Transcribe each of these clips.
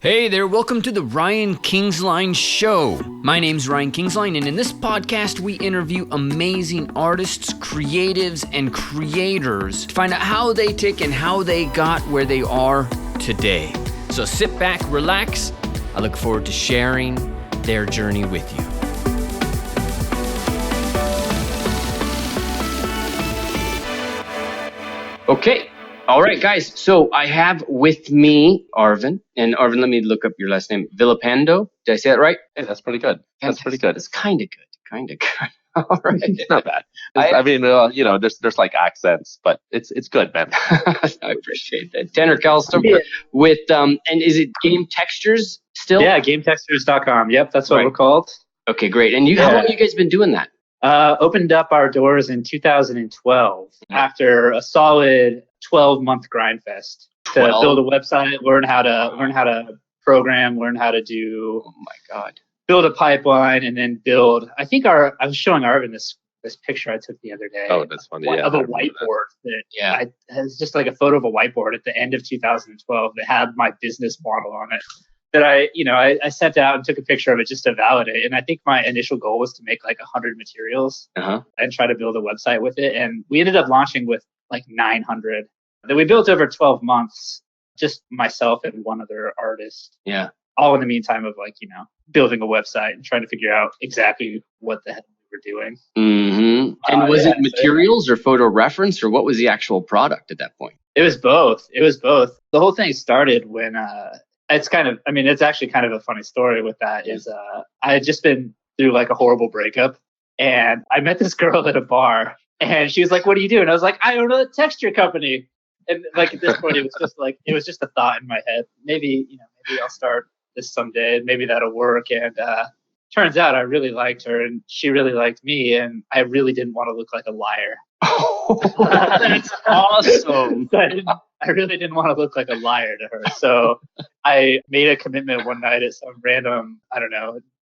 Hey there, welcome to the Ryan Kingsline Show. My name's Ryan Kingsline, and in this podcast, we interview amazing artists, creatives, and creators to find out how they tick and how they got where they are today. So sit back, relax. I look forward to sharing their journey with you. Okay. All right, guys. So I have with me Arvin. And Arvin, let me look up your last name. Villapando. Did I say that right? Hey, that's pretty good. That's pretty good. It's kind of good. Kind of good. All right. It's not bad. There's like accents, but it's good, man. I appreciate that. Tanner Kalstrom with, and is it Game Textures still? Yeah, gametextures.com. Yep, that's what we're called. Okay, great. And how long have you guys been doing that? Opened up our doors in 2012 after a solid 12-month grind fest to build a website, learn how to program, learn how to do build a pipeline, and then build. I think I was showing Arvin this picture I took the other day. Oh, that's funny. Of a whiteboard that it's just like a photo of a whiteboard at the end of 2012 that had my business model on it. That I sent out and took a picture of it just to validate. And I think my initial goal was to make like 100 materials and try to build a website with it. And we ended up launching with like 900 that we built over 12 months, just myself and one other artist. Yeah. All in the meantime of building a website and trying to figure out exactly what the hell we were doing. Mm-hmm. And was it materials or photo reference, or what was the actual product at that point? It was both. The whole thing started when, it's actually kind of a funny story with that is I had just been through like a horrible breakup, and I met this girl at a bar, and she was like, "What do you do?" And I was like, "I own a texture company." And like at this point, it was just a thought in my head. Maybe I'll start this someday. Maybe that'll work. And turns out I really liked her, and she really liked me, and I really didn't want to look like a liar. That's awesome. I really didn't want to look like a liar to her. So I made a commitment one night at some random,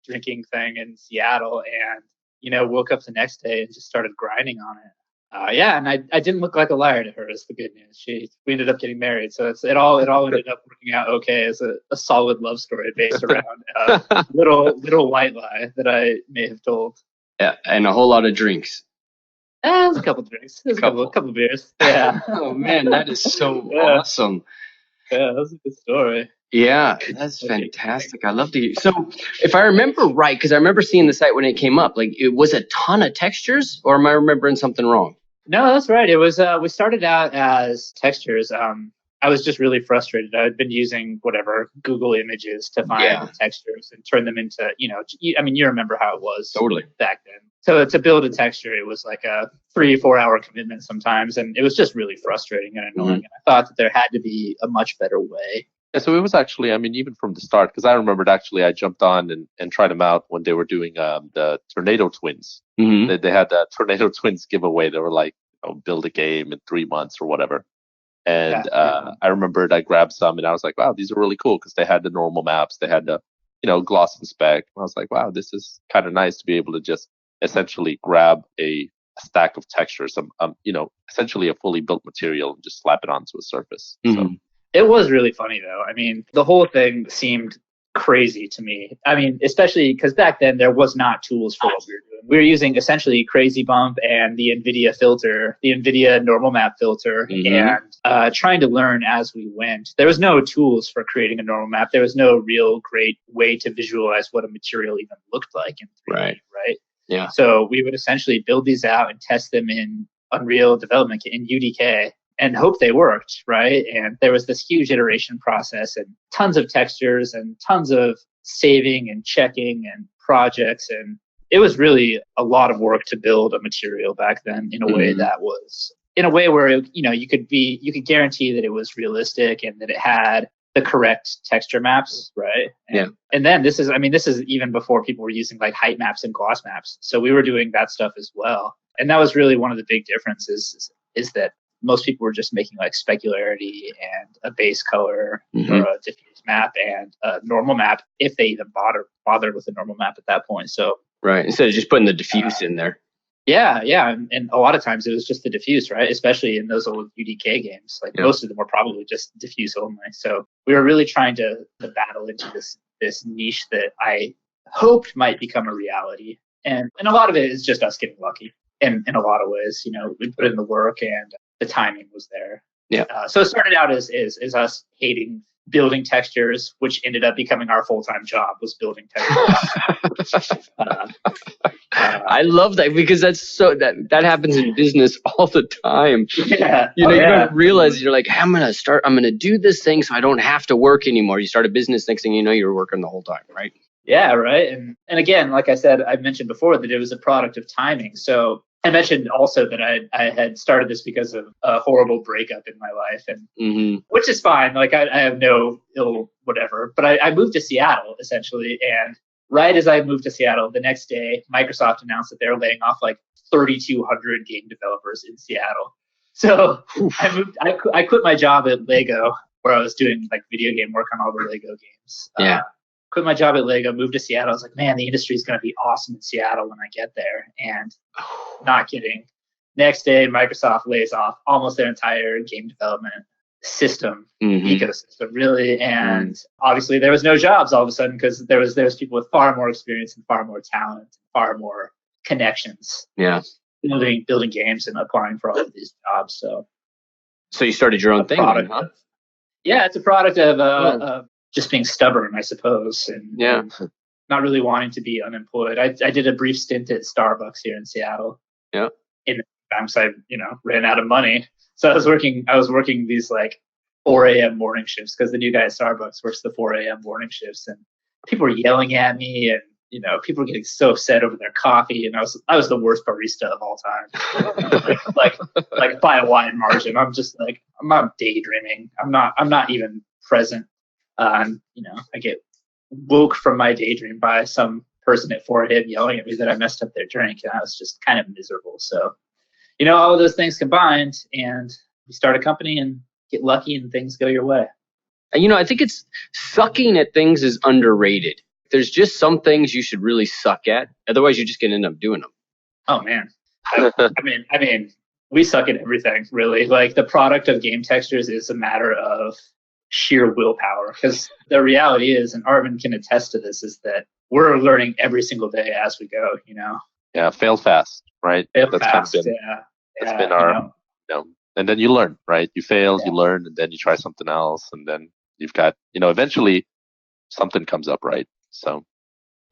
drinking thing in Seattle, and, woke up the next day and just started grinding on it. And I didn't look like a liar to her is the good news. We ended up getting married. So it all ended up working out okay as a solid love story based around a little white lie that I may have told. Yeah, and a whole lot of drinks. It was a couple of drinks. It was a couple of beers. Yeah. Oh man, that is so awesome. Yeah, that was a good story. Yeah, that's fantastic. I love to hear. So if I remember right, because I remember seeing the site when it came up, like it was a ton of textures, or am I remembering something wrong? No, that's right. It was, we started out as textures. I was just really frustrated. I'd been using Google Images to find the textures and turn them into, you remember how it was back then. So to build a texture, it was like a 3-4 hour commitment sometimes. And it was just really frustrating and annoying. And I thought that there had to be a much better way. Yeah, so it was actually, even from the start, because I remembered actually I jumped on and tried them out when they were doing the Tornado Twins. Mm-hmm. They had that Tornado Twins giveaway. They were like, build a game in 3 months or whatever. And I remembered I grabbed some and I was like, wow, these are really cool because they had the normal maps. They had the, gloss and spec. And I was like, wow, this is kind of nice to be able to just essentially grab a stack of textures, essentially a fully built material and just slap it onto a surface. Mm-hmm. So. It was really funny, though. The whole thing seemed crazy to me. Especially because back then there was not tools for what we were doing. We were using essentially Crazy Bump and the NVIDIA filter, the NVIDIA normal map filter, and trying to learn as we went. There was no tools for creating a normal map. There was no real great way to visualize what a material even looked like in 3D, right? Yeah. So we would essentially build these out and test them in Unreal Development Kit, in UDK, and hope they worked, right? And there was this huge iteration process and tons of textures and tons of saving and checking and projects. And it was really a lot of work to build a material back then in a way that was, in a way where, you could guarantee that it was realistic and that it had the correct texture maps, right? And then this is even before people were using like height maps and gloss maps. So we were doing that stuff as well. And that was really one of the big differences is that most people were just making like specularity and a base color or a diffuse map and a normal map, if they even bothered with a normal map at that point. So instead of just putting the diffuse in there. Yeah, and a lot of times it was just the diffuse, right? Especially in those old UDK games, like most of them were probably just diffuse only. So we were really trying to battle into this niche that I hoped might become a reality, and a lot of it is just us getting lucky. In a lot of ways, we put in the work and the timing was there. Yeah. So it started out as us hating building textures, which ended up becoming our full-time job, was building textures. I love that, because that happens in business all the time. Yeah. You don't realize, you're like, I'm going to do this thing so I don't have to work anymore. You start a business, next thing you know, you're working the whole time, right? Yeah, right. And again, like I said, I mentioned before that it was a product of timing. So I mentioned also that I had started this because of a horrible breakup in my life, and which is fine. Like I have no ill whatever, but I moved to Seattle essentially. And right as I moved to Seattle, the next day, Microsoft announced that they were laying off like 3,200 game developers in Seattle. So I quit my job at Lego, where I was doing like video game work on all the Lego games. Quit my job at Lego, moved to Seattle. I was like, man, the industry is going to be awesome in Seattle when I get there. And not kidding. Next day, Microsoft lays off almost their entire game development system, ecosystem, really. And obviously there was no jobs all of a sudden, because there was people with far more experience and far more talent, far more connections. Yeah. Building games and applying for all of these jobs. So you started your own thing, huh? Yeah, it's a product of just being stubborn, I suppose, and not really wanting to be unemployed. I did a brief stint at Starbucks here in Seattle. Yeah. In the times I ran out of money, so I was working these like 4 a.m. morning shifts, because the new guy at Starbucks works the 4 a.m. morning shifts, and people were yelling at me, and people were getting so upset over their coffee, and I was the worst barista of all time, like by a wide margin. I'm just like, I'm not daydreaming. I'm not even present. I get woke from my daydream by some person at 4 a.m. yelling at me that I messed up their drink, and I was just kind of miserable. So, all of those things combined, and you start a company and get lucky, and things go your way. And I think it's sucking at things is underrated. There's just some things you should really suck at, otherwise you're just gonna end up doing them. Oh man, I mean, we suck at everything, really. Like, the product of game textures is a matter of sheer willpower, because the reality is, and Arvin can attest to this, is that we're learning every single day as we go. Yeah, fail fast, right? That's been our, and then you learn, right? You fail, you learn, and then you try something else, and then you've got, eventually something comes up, right? So,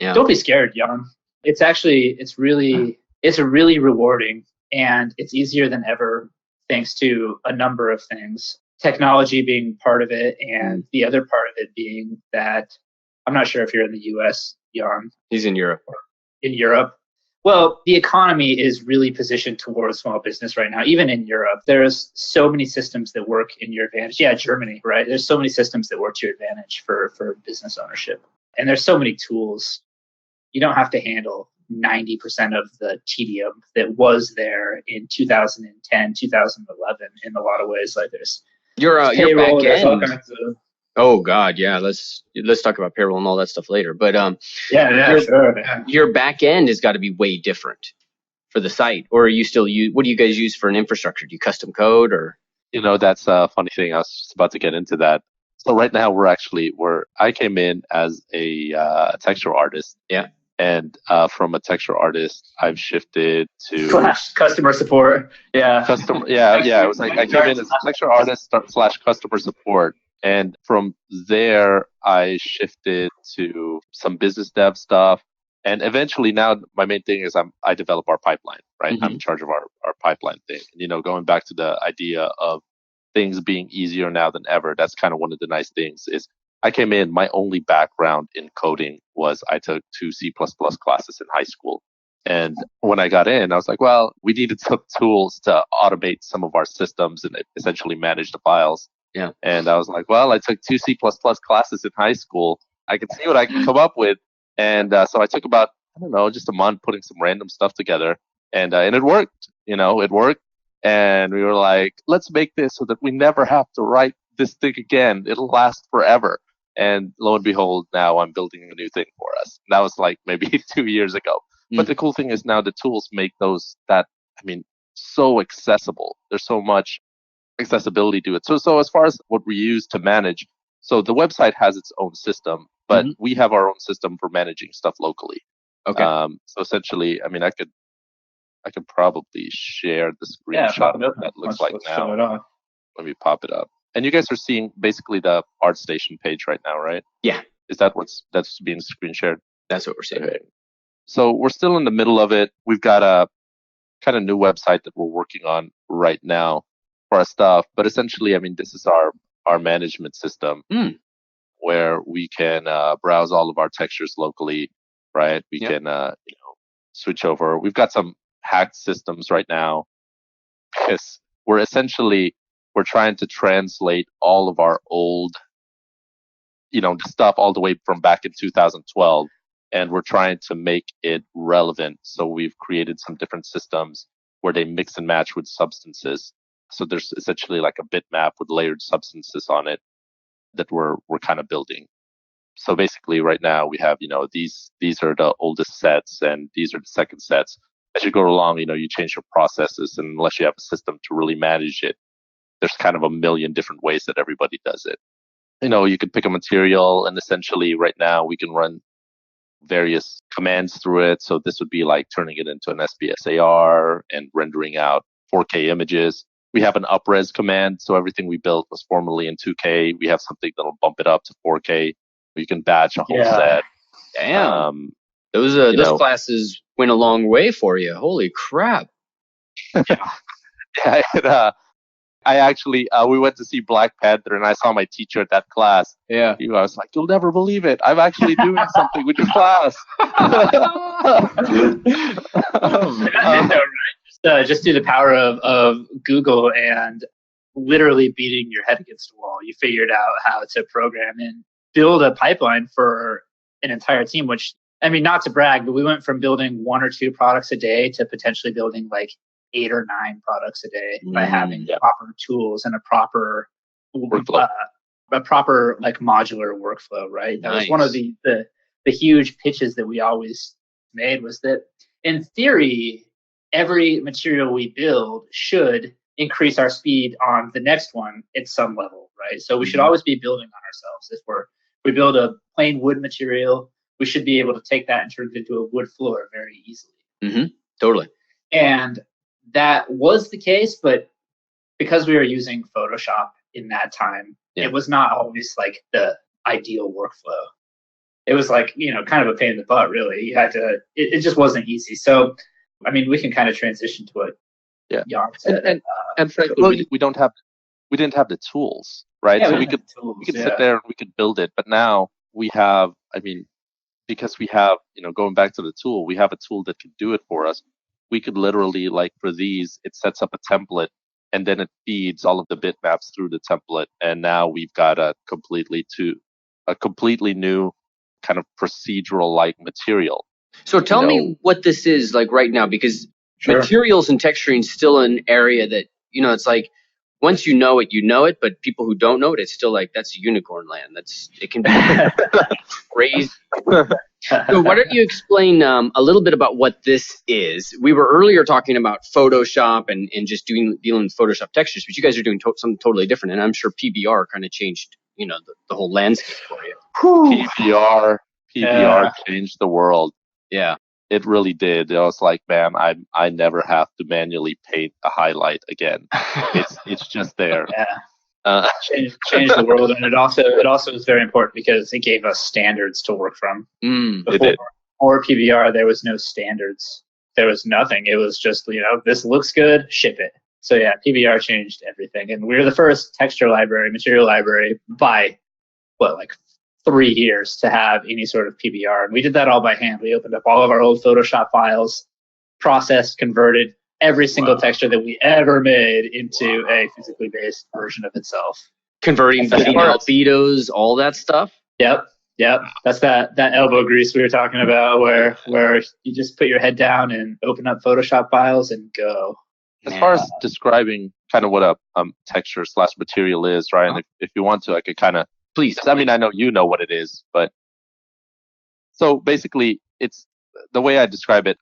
don't be scared, Jan. It's really rewarding, and it's easier than ever, thanks to a number of things. Technology being part of it, and the other part of it being that, I'm not sure if you're in the US, Jan. He's in Europe. In Europe. Well, the economy is really positioned towards small business right now. Even in Europe, there's so many systems that work in your advantage. Yeah, Germany, right? There's so many systems that work to your advantage for business ownership. And there's so many tools. You don't have to handle 90% of the tedium that was there in 2010, 2011 in a lot of ways. Like, there's your payroll, back end. of, oh God, yeah. Let's talk about payroll and all that stuff later. But sure. Your back end has got to be way different for the site. Or are you still what do you guys use for an infrastructure? Do you custom code, or? That's a funny thing. I was just about to get into that. So right now I came in as a texture artist. Yeah. And from a texture artist, I've shifted to customer support. Yeah. It was like I came in as a texture artist / customer support, and from there I shifted to some business dev stuff, and eventually now my main thing is I develop our pipeline. Right, I'm in charge of our pipeline thing. And, going back to the idea of things being easier now than ever, that's kind of one of the nice things is. I came in, my only background in coding was I took 2 C++ classes in high school. And when I got in, I was like, well, we needed some tools to automate some of our systems and essentially manage the files. Yeah. And I was like, well, I took 2 C++ classes in high school. I could see what I could come up with. And so I took about, just a month putting some random stuff together. And it worked. It worked. And we were like, let's make this so that we never have to write this thing again. It'll last forever. And lo and behold, now I'm building a new thing for us. And that was like maybe 2 years ago. But the cool thing is now the tools make so accessible. There's so much accessibility to it. So as far as what we use to manage, so the website has its own system, but we have our own system for managing stuff locally. Okay. So essentially, I could probably share the screenshot of what that looks like now. Let me pop it up. And you guys are seeing basically the ArtStation page right now, right? Yeah. Is that that's being screen shared? That's what we're seeing. Okay. So we're still in the middle of it. We've got a kind of new website that we're working on right now for our stuff. But essentially, this is our management system where we can browse all of our textures locally, right? We can switch over. We've got some hacked systems right now because we're trying to translate all of our old, the stuff all the way from back in 2012, and we're trying to make it relevant. So we've created some different systems where they mix and match with substances. So there's essentially like a bitmap with layered substances on it that we're kind of building. So basically right now we have, these are the oldest sets and these are the second sets. As you go along, you change your processes, and unless you have a system to really manage it, there's kind of a million different ways that everybody does it. You could pick a material, and essentially right now we can run various commands through it. So this would be like turning it into an SBSAR and rendering out 4K images. We have an upres command. So everything we built was formerly in 2K. We have something that'll bump it up to 4K. You can batch a whole set. Damn. Those classes went a long way for you. Holy crap. Yeah. I actually, we went to see Black Panther, and I saw my teacher at that class. Yeah. I was like, you'll never believe it. I'm actually doing something with your class. Just through the power of Google and literally beating your head against a wall, you figured out how to program and build a pipeline for an entire team, which, not to brag, but we went from building 1 or 2 products a day to potentially building like 8 or 9 products a day by having proper tools and a proper workflow, a proper like modular workflow, right? That was one of the huge pitches that we always made, was that in theory, every material we build should increase our speed on the next one at some level, right? So we should always be building on ourselves. If we build a plain wood material, we should be able to take that and turn it into a wood floor very easily. Totally. And that was the case, but because we were using Photoshop in that time, it was not always like the ideal workflow. It was like, kind of a pain in the butt, really. You had to, it just wasn't easy. So, we can kind of transition to it. Jan said. And frankly, we didn't have the tools, right? Yeah, so we could sit there and we could build it. But now we have, because we have, going back to the tool, we have a tool that can do it for us. We could literally, like for these, it sets up a template and then it feeds all of the bitmaps through the template. And now we've got a completely new kind of procedural like material. So tell me what this is like right now, because materials and texturing is still an area that, it's like once you know it, but people who don't know it, it's still like, that's unicorn land. It can be crazy. So why don't you explain a little bit about what this is? We were earlier talking about Photoshop and just dealing with Photoshop textures, but you guys are doing something totally different. And I'm sure PBR kind of changed, the whole landscape for you. PBR changed the world. Yeah. It really did. I was like, man, I never have to manually paint a highlight again. It's just there. Changed the world, and it also was very important because it gave us standards to work from. Before PBR, there was no standards. There was nothing. It was just, this looks good, ship it. So PBR changed everything, and we were the first material library by 3 years to have any sort of PBR. And we did that all by hand. We opened up all of our old Photoshop files, processed, converted every single texture that we ever made into a physically based version of itself. Converting albedos, all that stuff? Yep. That's that elbow grease we were talking about where you just put your head down and open up Photoshop files and go. As far as describing kind of what a texture / material is, Ryan, if you want to, I could kind of, please. I know you know what it is, but so basically it's the way I describe it,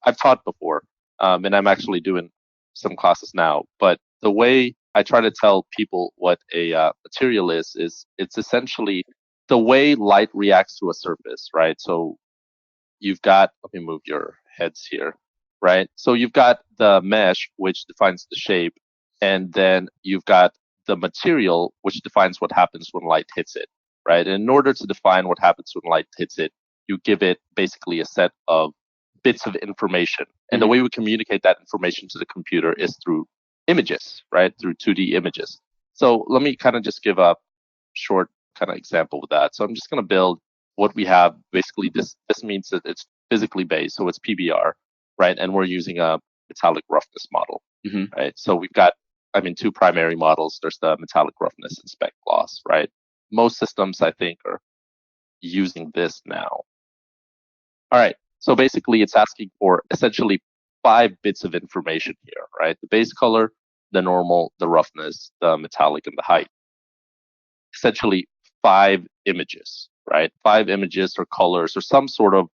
I've taught before, and I'm actually doing some classes now. But the way I try to tell people what a material is it's essentially the way light reacts to a surface, right? So you've got, let me move your heads here, right? So you've got the mesh, which defines the shape, and then you've got the material, which defines what happens when light hits it, right? And in order to define what happens when light hits it, you give it basically a set of bits of information. And the way we communicate that information to the computer is through images, right? Through 2D images. So let me kind of just give a short kind of example with that. So I'm just going to build what we have. Basically, this means that it's physically based, so it's PBR, right? And we're using a metallic roughness model, right? So we've got, two primary models. There's the metallic roughness and spec gloss, right? Most systems, I think, are using this now. All right. So basically, it's asking for essentially 5 bits of information here, right? The base color, the normal, the roughness, the metallic, and the height. Essentially 5 images, right? 5 images or colors or some sort of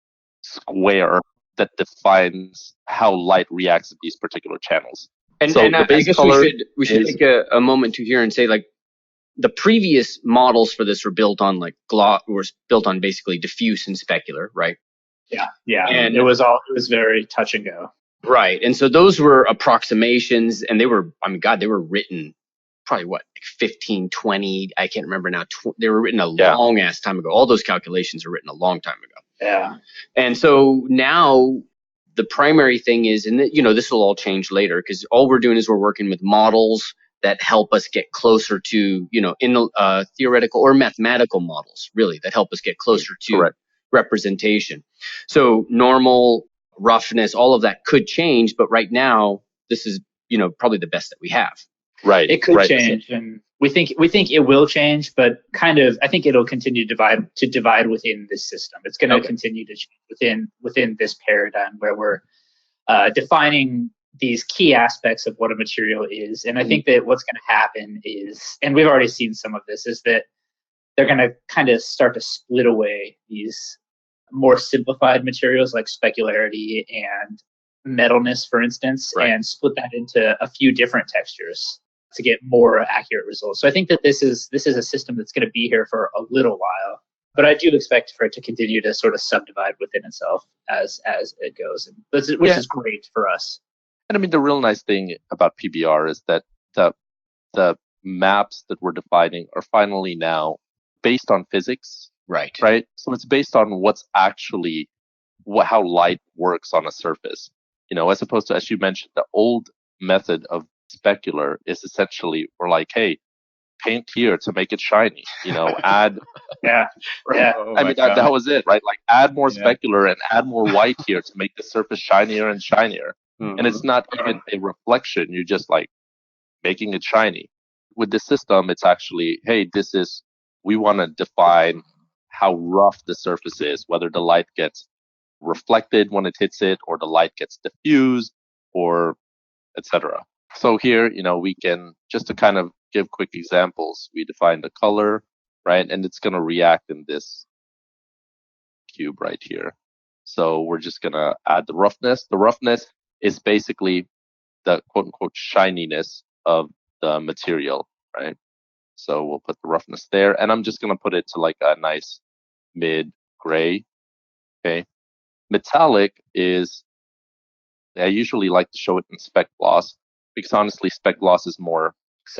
square that defines how light reacts at these particular channels. And, so and I guess we should take a moment to here and say, like, the previous models for this were built on built on basically diffuse and specular, right? Yeah. And it was very touch and go. Right. And so those were approximations, and they were written probably 15, 20, I can't remember now. They were written a long ass time ago. All those calculations are written a long time ago. Yeah. And so now the primary thing is, and this will all change later, because all we're doing is we're working with models that help us get closer to, in theoretical or mathematical models, really, that help us get closer to representation. So normal, roughness, all of that could change, but right now this is, probably the best that we have. Right. It could change, and we think it will change, but I think it'll continue to divide within this system. It's going to continue to change within this paradigm where we're defining these key aspects of what a material is. And I think that what's going to happen is, and we've already seen some of this, is that they're going to kind of start to split away these more simplified materials like specularity and metalness, for instance, and split that into a few different textures to get more accurate results. So I think that this is a system that's going to be here for a little while, but I do expect for it to continue to sort of subdivide within itself as it goes, which is great for us. And the real nice thing about PBR is that the maps that we're defining are finally now based on physics. Right. So it's based on what's actually how light works on a surface. As opposed to, as you mentioned, the old method of specular is essentially we're like, hey, paint here to make it shiny. Add. Yeah. That was it, right? Like add more specular and add more white here to make the surface shinier and shinier. And it's not even a reflection. You're just like making it shiny. With the system, it's actually, hey, we want to define how rough the surface is, whether the light gets reflected when it hits it or the light gets diffused or etc. So here, we can, just to kind of give quick examples, we define the color, right? And it's going to react in this cube right here. So we're just going to add the roughness. The roughness is basically the quote unquote shininess of the material, right? So we'll put the roughness there, and I'm just going to put it to like a nice mid gray. Okay. Metallic is, I usually like to show it in spec gloss because honestly, spec gloss is more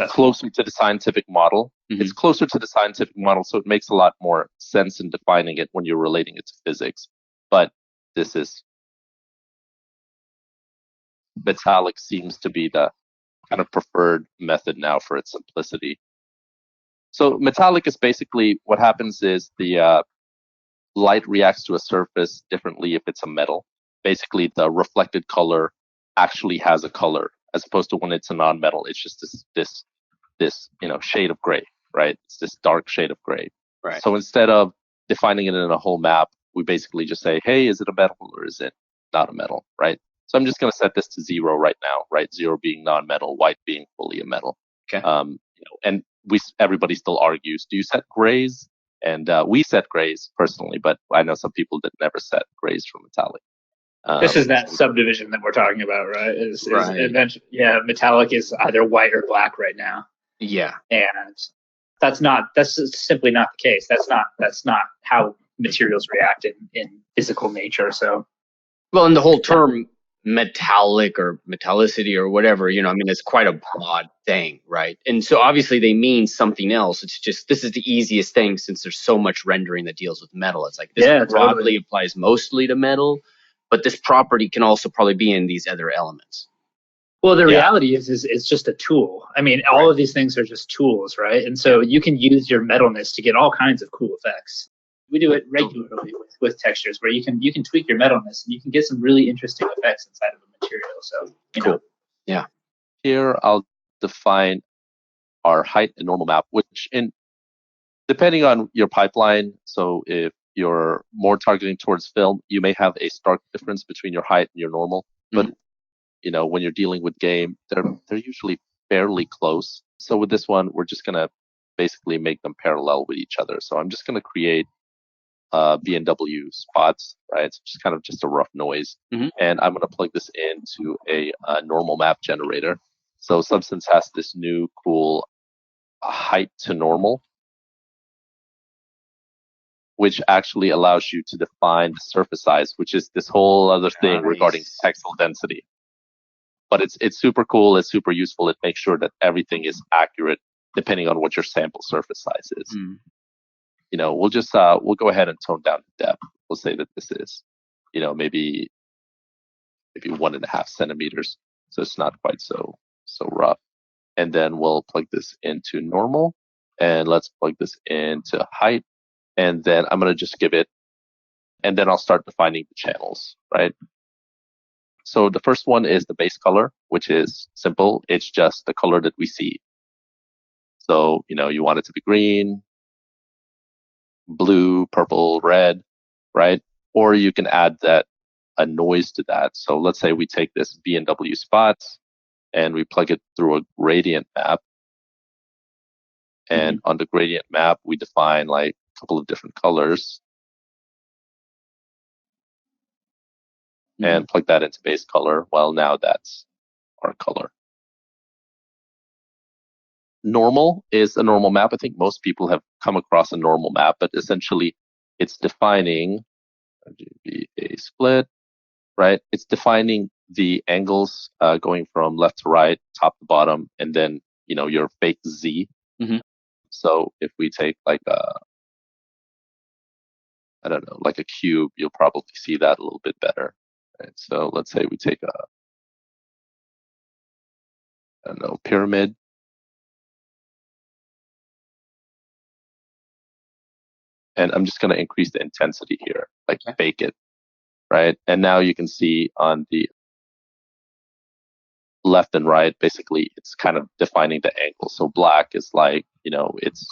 closer to the scientific model. It's closer to the scientific model, so it makes a lot more sense in defining it when you're relating it to physics. But metallic seems to be the kind of preferred method now for its simplicity. So metallic is basically what happens is the light reacts to a surface differently if it's a metal. Basically, the reflected color actually has a color, as opposed to when it's a non-metal. It's just this shade of gray, right? It's this dark shade of gray. Right. So instead of defining it in a whole map, we basically just say, hey, is it a metal or is it not a metal, right? So I'm just going to set this to 0 right now, right? 0 being non-metal, white being fully a metal. Okay. And everybody still argues, do you set grays And we set grays personally, but I know some people that never set grays for metallic. This is that subdivision that we're talking about, right? Right. Eventually, yeah, metallic is either white or black right now. Yeah. And that's simply not the case. That's not how materials react in physical nature. So, well, and the whole term metallic or metallicity or whatever, it's quite a broad thing, right? And so obviously they mean something else. It's just, this is the easiest thing since there's so much rendering that deals with metal. It's like this broadly totally applies mostly to metal, but this property can also probably be in these other elements. Well, the reality is it's just a tool. I mean, all of these things are just tools, right? And so you can use your metalness to get all kinds of cool effects. We do it regularly with textures where you can tweak your metalness and you can get some really interesting effects inside of a material. So, cool. Yeah. Here I'll define our height and normal map, which depending on your pipeline, so if you're more targeting towards film, you may have a stark difference between your height and your normal. But when you're dealing with game, they're usually fairly close. So with this one, we're just gonna basically make them parallel with each other. So I'm just gonna create B&W spots, right? So just a rough noise. And I'm gonna plug this into a normal map generator. So Substance has this new cool height to normal, which actually allows you to define the surface size, which is this whole other thing regarding pixel density. But it's super cool. It's super useful. It makes sure that everything is accurate depending on what your sample surface size is. We'll just we'll go ahead and tone down the depth. We'll say that this is, maybe 1.5 centimeters, so it's not quite so rough. And then we'll plug this into normal, and let's plug this into height. And then I'm gonna just give it, and then I'll start defining the channels, right? So the first one is the base color, which is simple. It's just the color that we see. So, you want it to be green, blue, purple, red, right? Or you can add a noise to that. So let's say we take this B&W spots and we plug it through a gradient map. And on the gradient map, we define like a couple of different colors. And plug that into base color. Well, now that's our color. Normal is a normal map. I think most people have come across a normal map, but essentially it's defining a split, right? It's defining the angles going from left to right, top to bottom, and then, your fake Z. So if we take like like a cube, you'll probably see that a little bit better. Right? So let's say we take pyramid. And I'm just going to increase the intensity here, like bake it, right? And now you can see on the left and right, basically, it's kind of defining the angle. So black is like, it's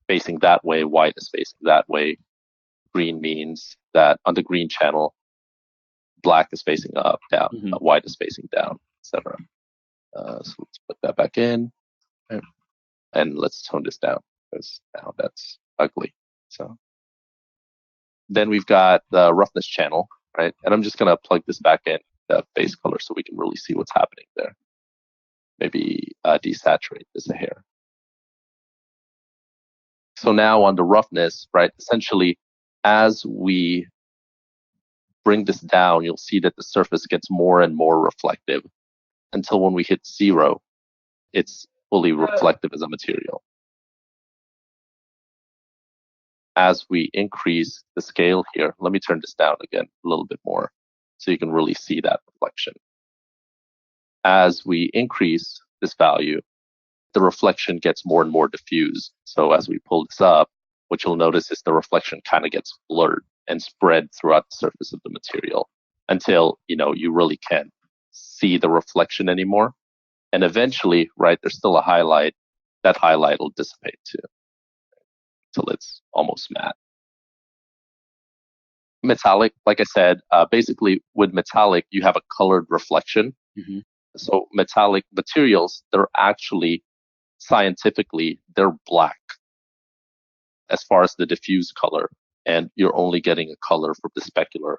facing that way, white is facing that way. Green means that on the green channel, black is facing up, down, white is facing down, etc. So let's put that back in, and let's tone this down because now that's ugly. So then we've got the roughness channel, right? And I'm just gonna plug this back in the base color so we can really see what's happening there. Maybe desaturate this a hair. So now on the roughness, right? Essentially, as we bring this down, you'll see that the surface gets more and more reflective until when we hit 0, it's fully reflective as a material. As we increase the scale here, let me turn this down again a little bit more so you can really see that reflection. As we increase this value, the reflection gets more and more diffuse. So as we pull this up, what you'll notice is the reflection kind of gets blurred and spread throughout the surface of the material until, you really can't see the reflection anymore. And eventually, right, there's still a highlight. That highlight will dissipate too until it's almost matte. Metallic, like I said, basically with metallic, you have a colored reflection. So metallic materials, they're actually, scientifically, they're black. as far as the diffuse color, and you're only getting a color from the specular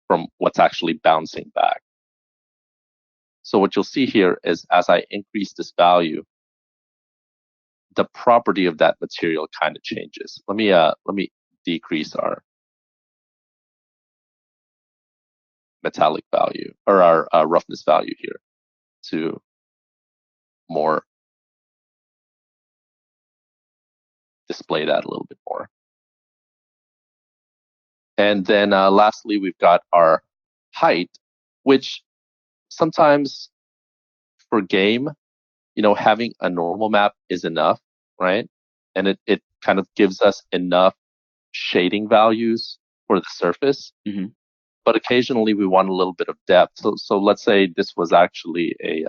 from what's actually bouncing back. So what you'll see here is as I increase this value, the property of that material kind of changes. Let me decrease our metallic value or our roughness value here to more display that a little bit more. And then lastly, we've got our height, which sometimes for game, having a normal map is enough, right? And it kind of gives us enough shading values for the surface. Mm-hmm. But occasionally we want a little bit of depth. So let's say this was actually a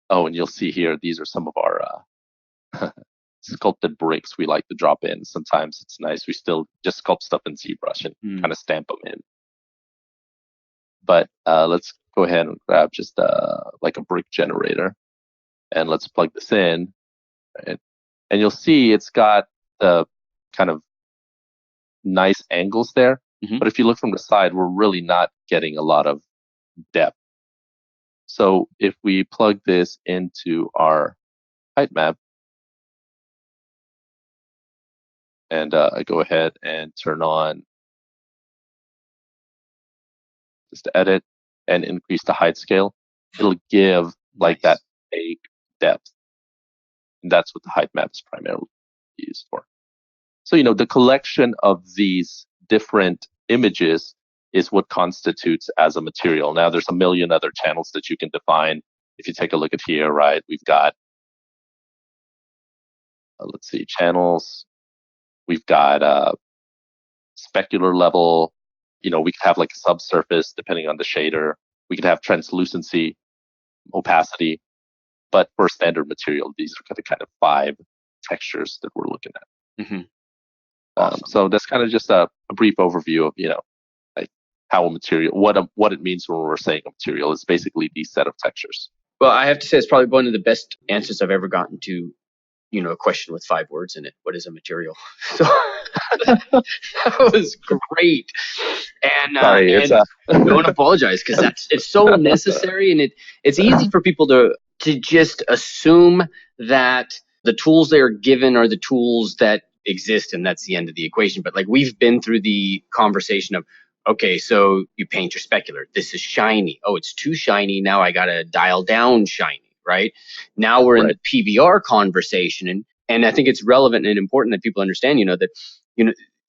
and you'll see here, these are some of our sculpted bricks we like to drop in. Sometimes it's nice. We still just sculpt stuff in ZBrush and kind of stamp them in. But let's go ahead and grab just like a brick generator, and let's plug this in. Right? And you'll see it's got the kind of nice angles there. Mm-hmm. But if you look from the side, we're really not getting a lot of depth. So if we plug this into our height map, and I go ahead and turn on just edit and increase the height scale, it'll give like that fake depth. And that's what the height map is primarily used for. So, the collection of these different images is what constitutes as a material. Now, there's a million other channels that you can define. If you take a look at here, right, we've got, let's see, channels. We've got specular level. We could have like a subsurface depending on the shader. We could have translucency, opacity. But for standard material, these are the kind of 5 textures that we're looking at. Mm-hmm. Awesome. So that's kind of just a brief overview of, like how a material, what it means when we're saying a material is basically these set of textures. Well, I have to say it's probably one of the best answers I've ever gotten to, a question with 5 words in it. What is a material? So that was great. And, Sorry, don't apologize, because it's so necessary, and it's easy for people to just assume that the tools they are given are the tools that exist, and that's the end of the equation. But like, we've been through the conversation of, okay, so you paint your specular. This is shiny. Oh, it's too shiny. Now I got to dial down shiny, right? Now we're in the PBR conversation. And I think it's relevant and important that people understand, that,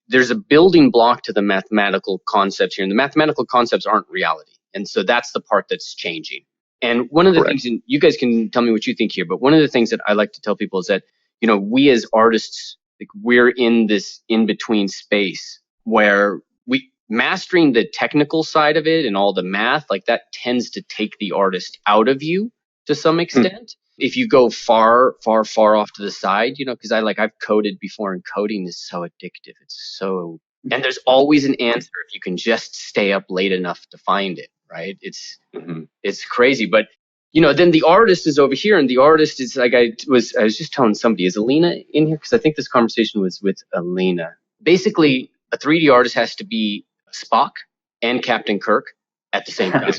there's a building block to the mathematical concepts here. And the mathematical concepts aren't reality. And so that's the part that's changing. And one of the things, and you guys can tell me what you think here, but one of the things that I like to tell people is that, we as artists, like, we're in this in-between space where mastering the technical side of it and all the math, like, that tends to take the artist out of you to some extent. If you go far, far, far off to the side, because I've coded before, and coding is so addictive. And there's always an answer if you can just stay up late enough to find it, right? It's crazy. But, then the artist is over here, and the artist is like, I was just telling somebody, is Alina in here? Because I think this conversation was with Alina. Basically, a 3D artist has to be Spock and Captain Kirk at the same time.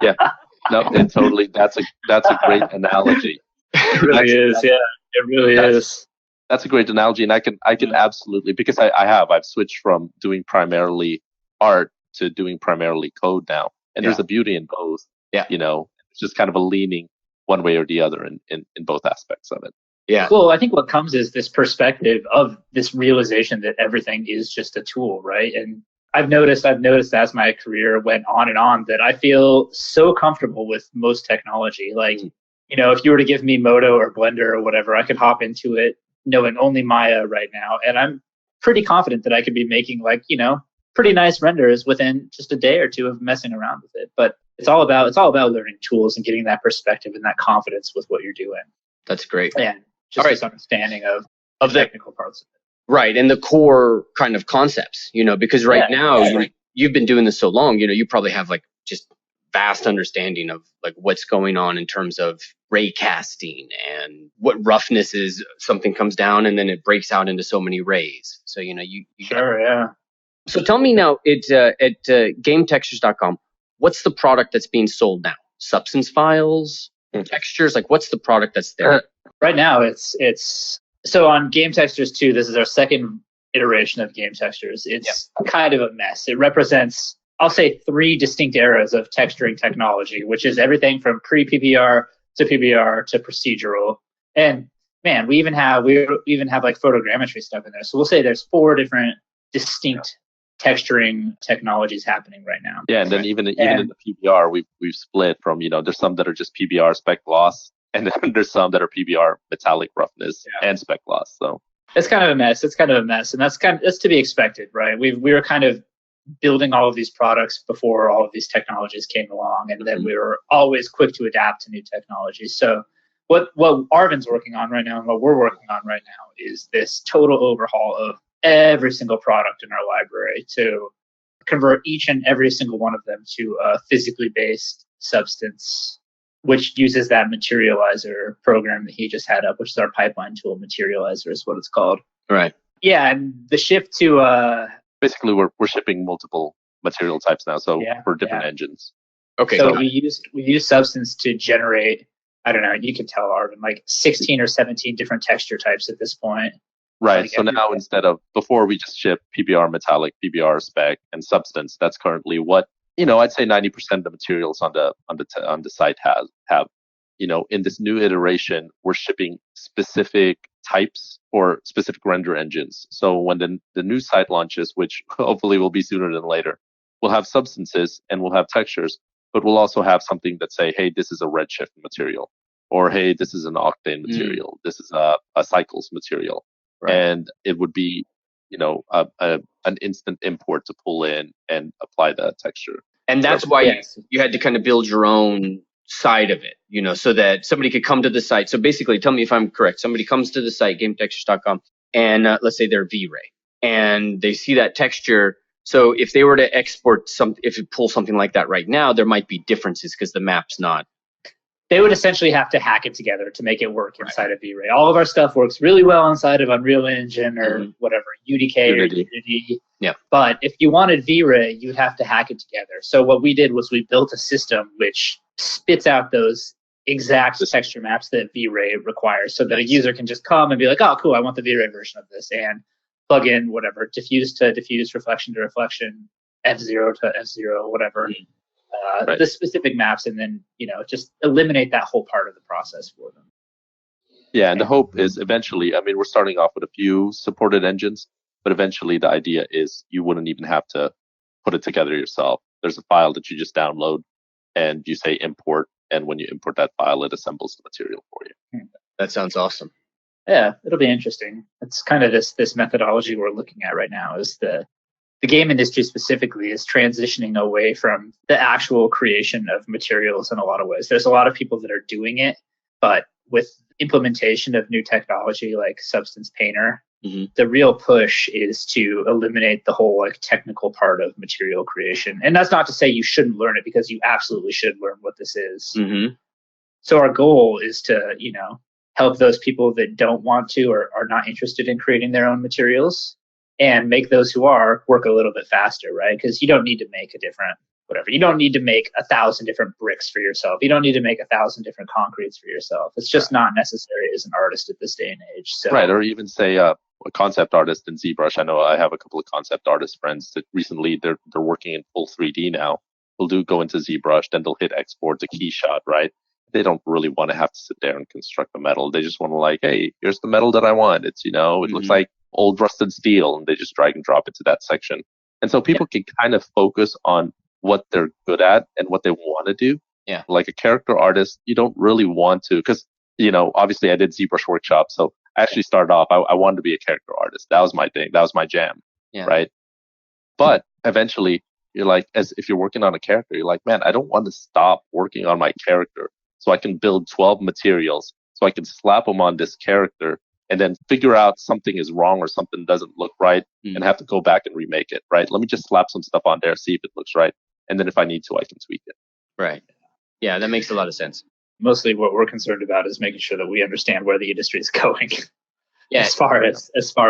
Yeah. No, it totally. That's a great analogy. It really is. Yeah, it really is. That's a great analogy, and I can absolutely, because I've switched from doing primarily art to doing primarily code now, and there's a beauty in both. Yeah. It's just kind of a leaning one way or the other in both aspects of it. Yeah. Well, I think what comes is this perspective of this realization that everything is just a tool, right? And I've noticed as my career went on and on that I feel so comfortable with most technology. Like, if you were to give me Modo or Blender or whatever, I could hop into it knowing only Maya right now. And I'm pretty confident that I could be making pretty nice renders within just a day or two of messing around with it. But it's all about learning tools and getting that perspective and that confidence with what you're doing. That's great. And just this understanding of the technical parts of it. Right. And the core kind of concepts, because now you've been doing this so long, you probably have just vast understanding of like what's going on in terms of ray casting and what roughness is. Something comes down and then it breaks out into so many rays. So, you Sure, yeah. So tell me now, at gametextures.com, what's the product that's being sold now? Substance files, textures? Like, what's the product that's there? Right now, it's so on Game Textures 2, this is our second iteration of Game Textures. It's kind of a mess. It represents, I'll say, 3 distinct eras of texturing technology, which is everything from pre-PBR to PBR to procedural. And man, we even have like photogrammetry stuff in there. So we'll say there's 4 different distinct texturing technologies happening right now. Yeah, and then even in the PBR, we've split from, there's some that are just PBR spec gloss, and then there's some that are PBR metallic roughness and spec gloss. So it's kind of a mess. And that's to be expected, right? We were kind of building all of these products before all of these technologies came along, and then we were always quick to adapt to new technologies. So what Arvin's working on right now and what we're working on right now is this total overhaul of every single product in our library to convert each and every single one of them to a physically based substance, which uses that materializer program that he just had up, which is our pipeline tool. Materializer is what it's called. Right. Yeah, and the shift to basically we're shipping multiple material types now, so for different engines. Okay. So we use Substance to generate, I don't know, you can tell, Arvin, like 16 or 17 different texture types at this point. Right. Like so now instead of before we just ship PBR metallic, PBR spec, and substance, that's currently what, I'd say 90% of the materials on the site have. In this new iteration, we're shipping specific types or specific render engines. So when the new site launches, which hopefully will be sooner than later, we'll have substances and we'll have textures, but we'll also have something that say, hey, this is a redshift material, or hey, this is an octane material, this is a cycles material. Right. And it would be, an instant import to pull in and apply that texture. And that's why you had to kind of build your own side of it, so that somebody could come to the site. So basically, tell me if I'm correct. Somebody comes to the site, gametextures.com, and let's say they're V-Ray, and they see that texture. So if they were to export if you pull something like that right now, there might be differences because the map's not. They would essentially have to hack it together to make it work inside of V-Ray. All of our stuff works really well inside of Unreal Engine or whatever, UDK or Unity. Yeah. But if you wanted V-Ray, you'd have to hack it together. So what we did was we built a system which spits out those exact texture maps that V-Ray requires, so that a user can just come and be like, oh, cool, I want the V-Ray version of this, and plug in whatever, diffuse to diffuse, reflection to reflection, F0 to F0, whatever. The specific maps, and then just eliminate that whole part of the process for them. Yeah, and the hope is eventually, we're starting off with a few supported engines, but eventually the idea is you wouldn't even have to put it together yourself. There's a file that you just download and you say import, and when you import that file, it assembles the material for you. That sounds awesome. Yeah, it'll be interesting. It's kind of this methodology we're looking at right now is the game industry specifically is transitioning away from the actual creation of materials in a lot of ways. There's a lot of people that are doing it, but with implementation of new technology like Substance Painter, the real push is to eliminate the whole technical part of material creation. And that's not to say you shouldn't learn it, because you absolutely should learn what this is. So our goal is to, help those people that don't want to or are not interested in creating their own materials, and make those who are work a little bit faster, right? Because you don't need to make you don't need to make 1,000 different bricks for yourself. You don't need to make 1,000 different concretes for yourself. It's just not necessary as an artist at this day and age. So. Right, or even say a concept artist in ZBrush. I know I have a couple of concept artist friends that recently they're working in full 3D now. They'll go into ZBrush, then they'll hit export to Keyshot, right? They don't really want to have to sit there and construct the metal. They just want to hey, here's the metal that I want. It's, it looks like old rusted steel, and they just drag and drop it to that section. And so people can kind of focus on what they're good at and what they want to do. Yeah. Like a character artist, you don't really want to, because, obviously I did ZBrush workshop. So I actually started off, I wanted to be a character artist. That was my thing. That was my jam. Yeah. Right. But eventually you're as if you're working on a character, you're man, I don't want to stop working on my character so I can build 12 materials so I can slap them on this character and then figure out something is wrong or something doesn't look right and have to go back and remake it, right? Let me just slap some stuff on there, see if it looks right. And then if I need to, I can tweak it. Right. Yeah, that makes a lot of sense. Mostly what we're concerned about is making sure that we understand where the industry is going. Yeah. as far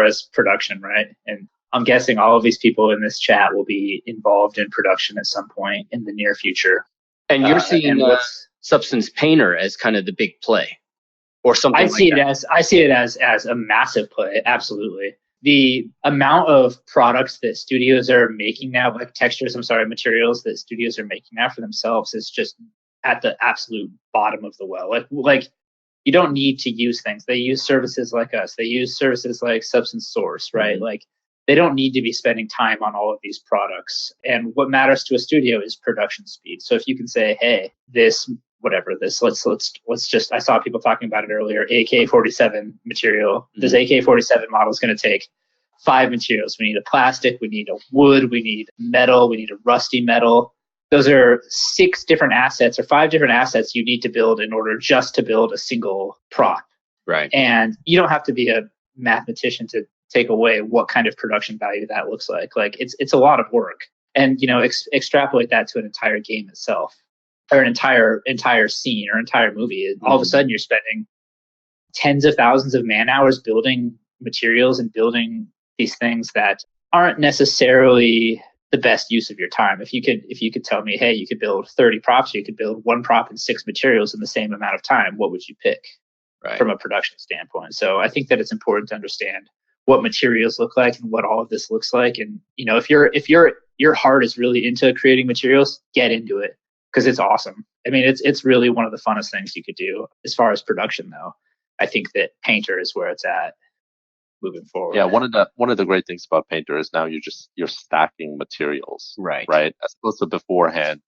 as production, right? And I'm guessing all of these people in this chat will be involved in production at some point in the near future. And you're seeing Substance Painter as kind of the big play, or something. I see it as a massive play. Absolutely. The amount of products that studios are making now, like materials that studios are making now for themselves, is just at the absolute bottom of the well. Like you don't need to use things. They use services like us. They use services like Substance Source, right? Mm-hmm. Like they don't need to be spending time on all of these products. And what matters to a studio is production speed. So if you can say, hey, let's just, I saw people talking about it earlier, AK-47 material. Mm-hmm. This AK-47 model is going to take 5 materials. We need a plastic, we need a wood, we need metal, we need a rusty metal. Those are 6 different assets or 5 different assets you need to build in order just to build a single prop. Right. And you don't have to be a mathematician to take away what kind of production value that looks like. Like it's a lot of work. And, extrapolate that to an entire game itself, or an entire scene or entire movie. All of a sudden you're spending tens of thousands of man hours building materials and building these things that aren't necessarily the best use of your time. If you could tell me, hey, you could build 30 props, or you could build 1 prop and 6 materials in the same amount of time, what would you pick from a production standpoint? So I think that it's important to understand what materials look like and what all of this looks like. And, if your heart is really into creating materials, get into it, because it's awesome. I mean, it's really one of the funnest things you could do. As far as production, though, I think that Painter is where it's at moving forward. Yeah, one of the great things about Painter is now you're stacking materials, right? As opposed to beforehand,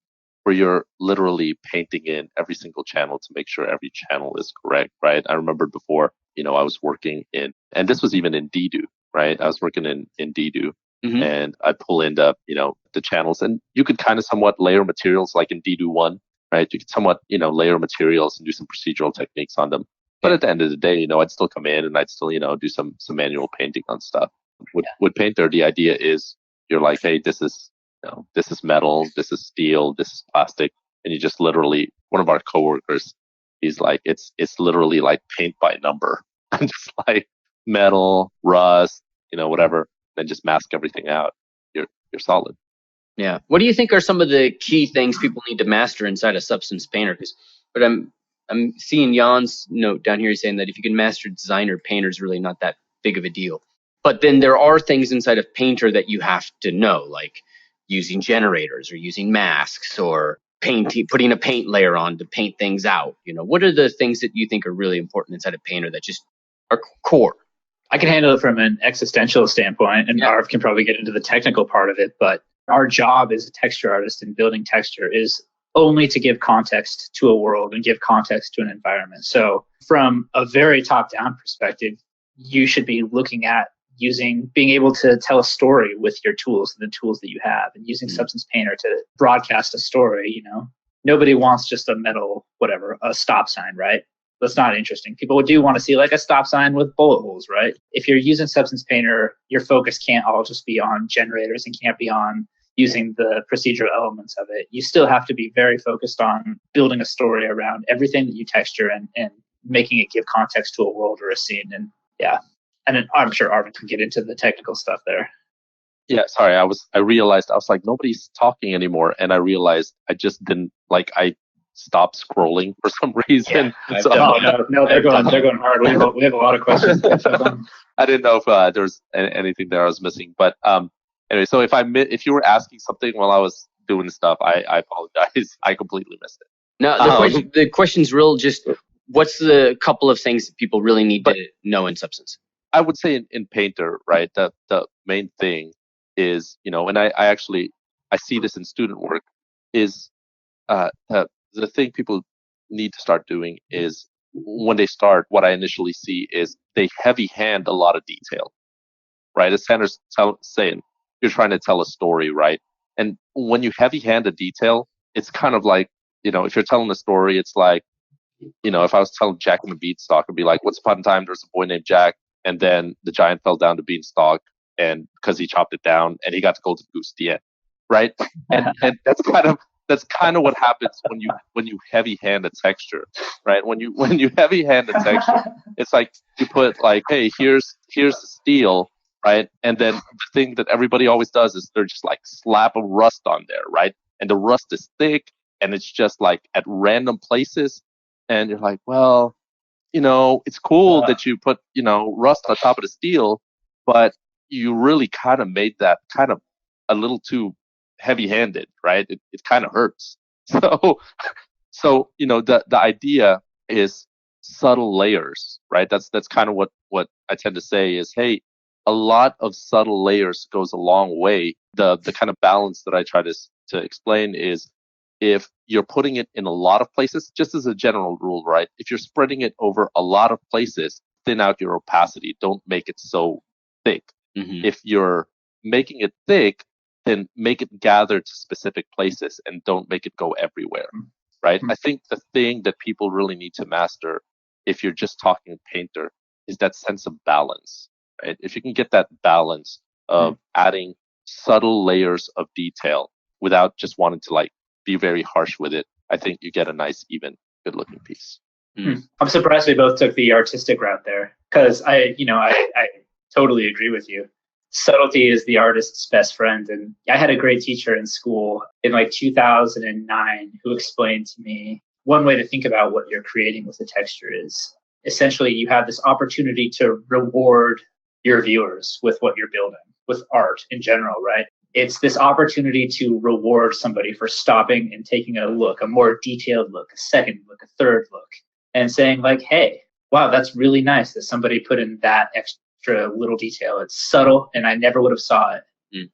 where you're literally painting in every single channel to make sure every channel is correct, right? I remember before, I was working in, and this was even in Didu, right? I was working in Didu, mm-hmm. and I pull in the channels, and you could kind of somewhat layer materials like in Didu 1, right? You could somewhat layer materials and do some procedural techniques on them. But at the end of the day, I'd still come in and I'd still, do some manual painting on stuff. With Painter, the idea is you're like, hey, this is metal, this is steel, this is plastic, and you just literally, one of our coworkers, he's like, it's literally like paint by number, just like metal, rust, whatever, then just mask everything out. You're solid. Yeah. What do you think are some of the key things people need to master inside a Substance Painter? But I'm seeing Jan's note down here saying that if you can master designer, Painter is really not that big of a deal. But then there are things inside of Painter that you have to know, like using generators or using masks or putting a paint layer on to paint things out. What are the things that you think are really important inside of Painter that just are core? I can handle it from an existential standpoint, and Arv can probably get into the technical part of it. But our job as a texture artist in building texture is only to give context to a world and give context to an environment. So from a very top-down perspective, you should be looking at being able to tell a story with your tools and the tools that you have, and using Substance Painter to broadcast a story. Nobody wants just a metal, a stop sign, right? That's not interesting. People do want to see like a stop sign with bullet holes, right? If you're using Substance Painter, your focus can't all just be on generators and can't be on using the procedural elements of it. You still have to be very focused on building a story around everything that you texture and making it give context to a world or a scene. And and then I'm sure Arvin can get into the technical stuff there. Yeah, sorry. I realized I was like, nobody's talking anymore, and I realized I just didn't I stopped scrolling for some reason. Yeah, so, no, they're going hard. We have a lot of questions. I didn't know if there was anything there I was missing, but anyway. So if you were asking something while I was doing stuff, I apologize. I completely missed it. No, the question's real. Just what's the couple of things that people really need to know in Substance? I would say in Painter, right, the main thing is, and I see this in student work, is the thing people need to start doing is when they start, what I initially see is they heavy hand a lot of detail, right? As Sanders saying, you're trying to tell a story, right? And when you heavy hand a detail, it's kind of like, if you're telling a story, it's like, if I was telling Jack and the Beanstalk, I'd be like, once upon a time, there's a boy named Jack, and then the giant fell down the beanstalk, and because he chopped it down, and he got the golden goose, the end, right? And that's that's kind of what happens when you heavy hand a texture, right? When you heavy hand a texture, it's like you put like, hey, here's the steel, right? And then the thing that everybody always does is they're just like slap a rust on there, right? And the rust is thick and it's just like at random places, and you're like, well, it's cool that you put rust on top of the steel, but you really kind of made that kind of a little too heavy-handed, right? It kind of hurts. So the idea is subtle layers, right? That's kind of what I tend to say is, hey, a lot of subtle layers goes a long way. The kind of balance that I try to explain is, if you're putting it in a lot of places, just as a general rule, right? If you're spreading it over a lot of places, thin out your opacity. Don't make it so thick. Mm-hmm. If you're making it thick, then make it gather to specific places and don't make it go everywhere, right? I think the thing that people really need to master, if you're just talking painter, is that sense of balance, right? If you can get that balance of adding subtle layers of detail without just wanting to like be very harsh with it, I think you get a nice, even, good-looking piece. I'm surprised we both took the artistic route there, because I totally agree with you. Subtlety is the artist's best friend, and I had a great teacher in school in like 2009 who explained to me one way to think about what you're creating with the texture is essentially you have this opportunity to reward your viewers with what you're building, with art in general, right? It's this opportunity to reward somebody for stopping and taking a look, a more detailed look, a second look, a third look, and saying like, hey, wow, that's really nice that somebody put in that extra little detail. It's subtle, and I never would have saw it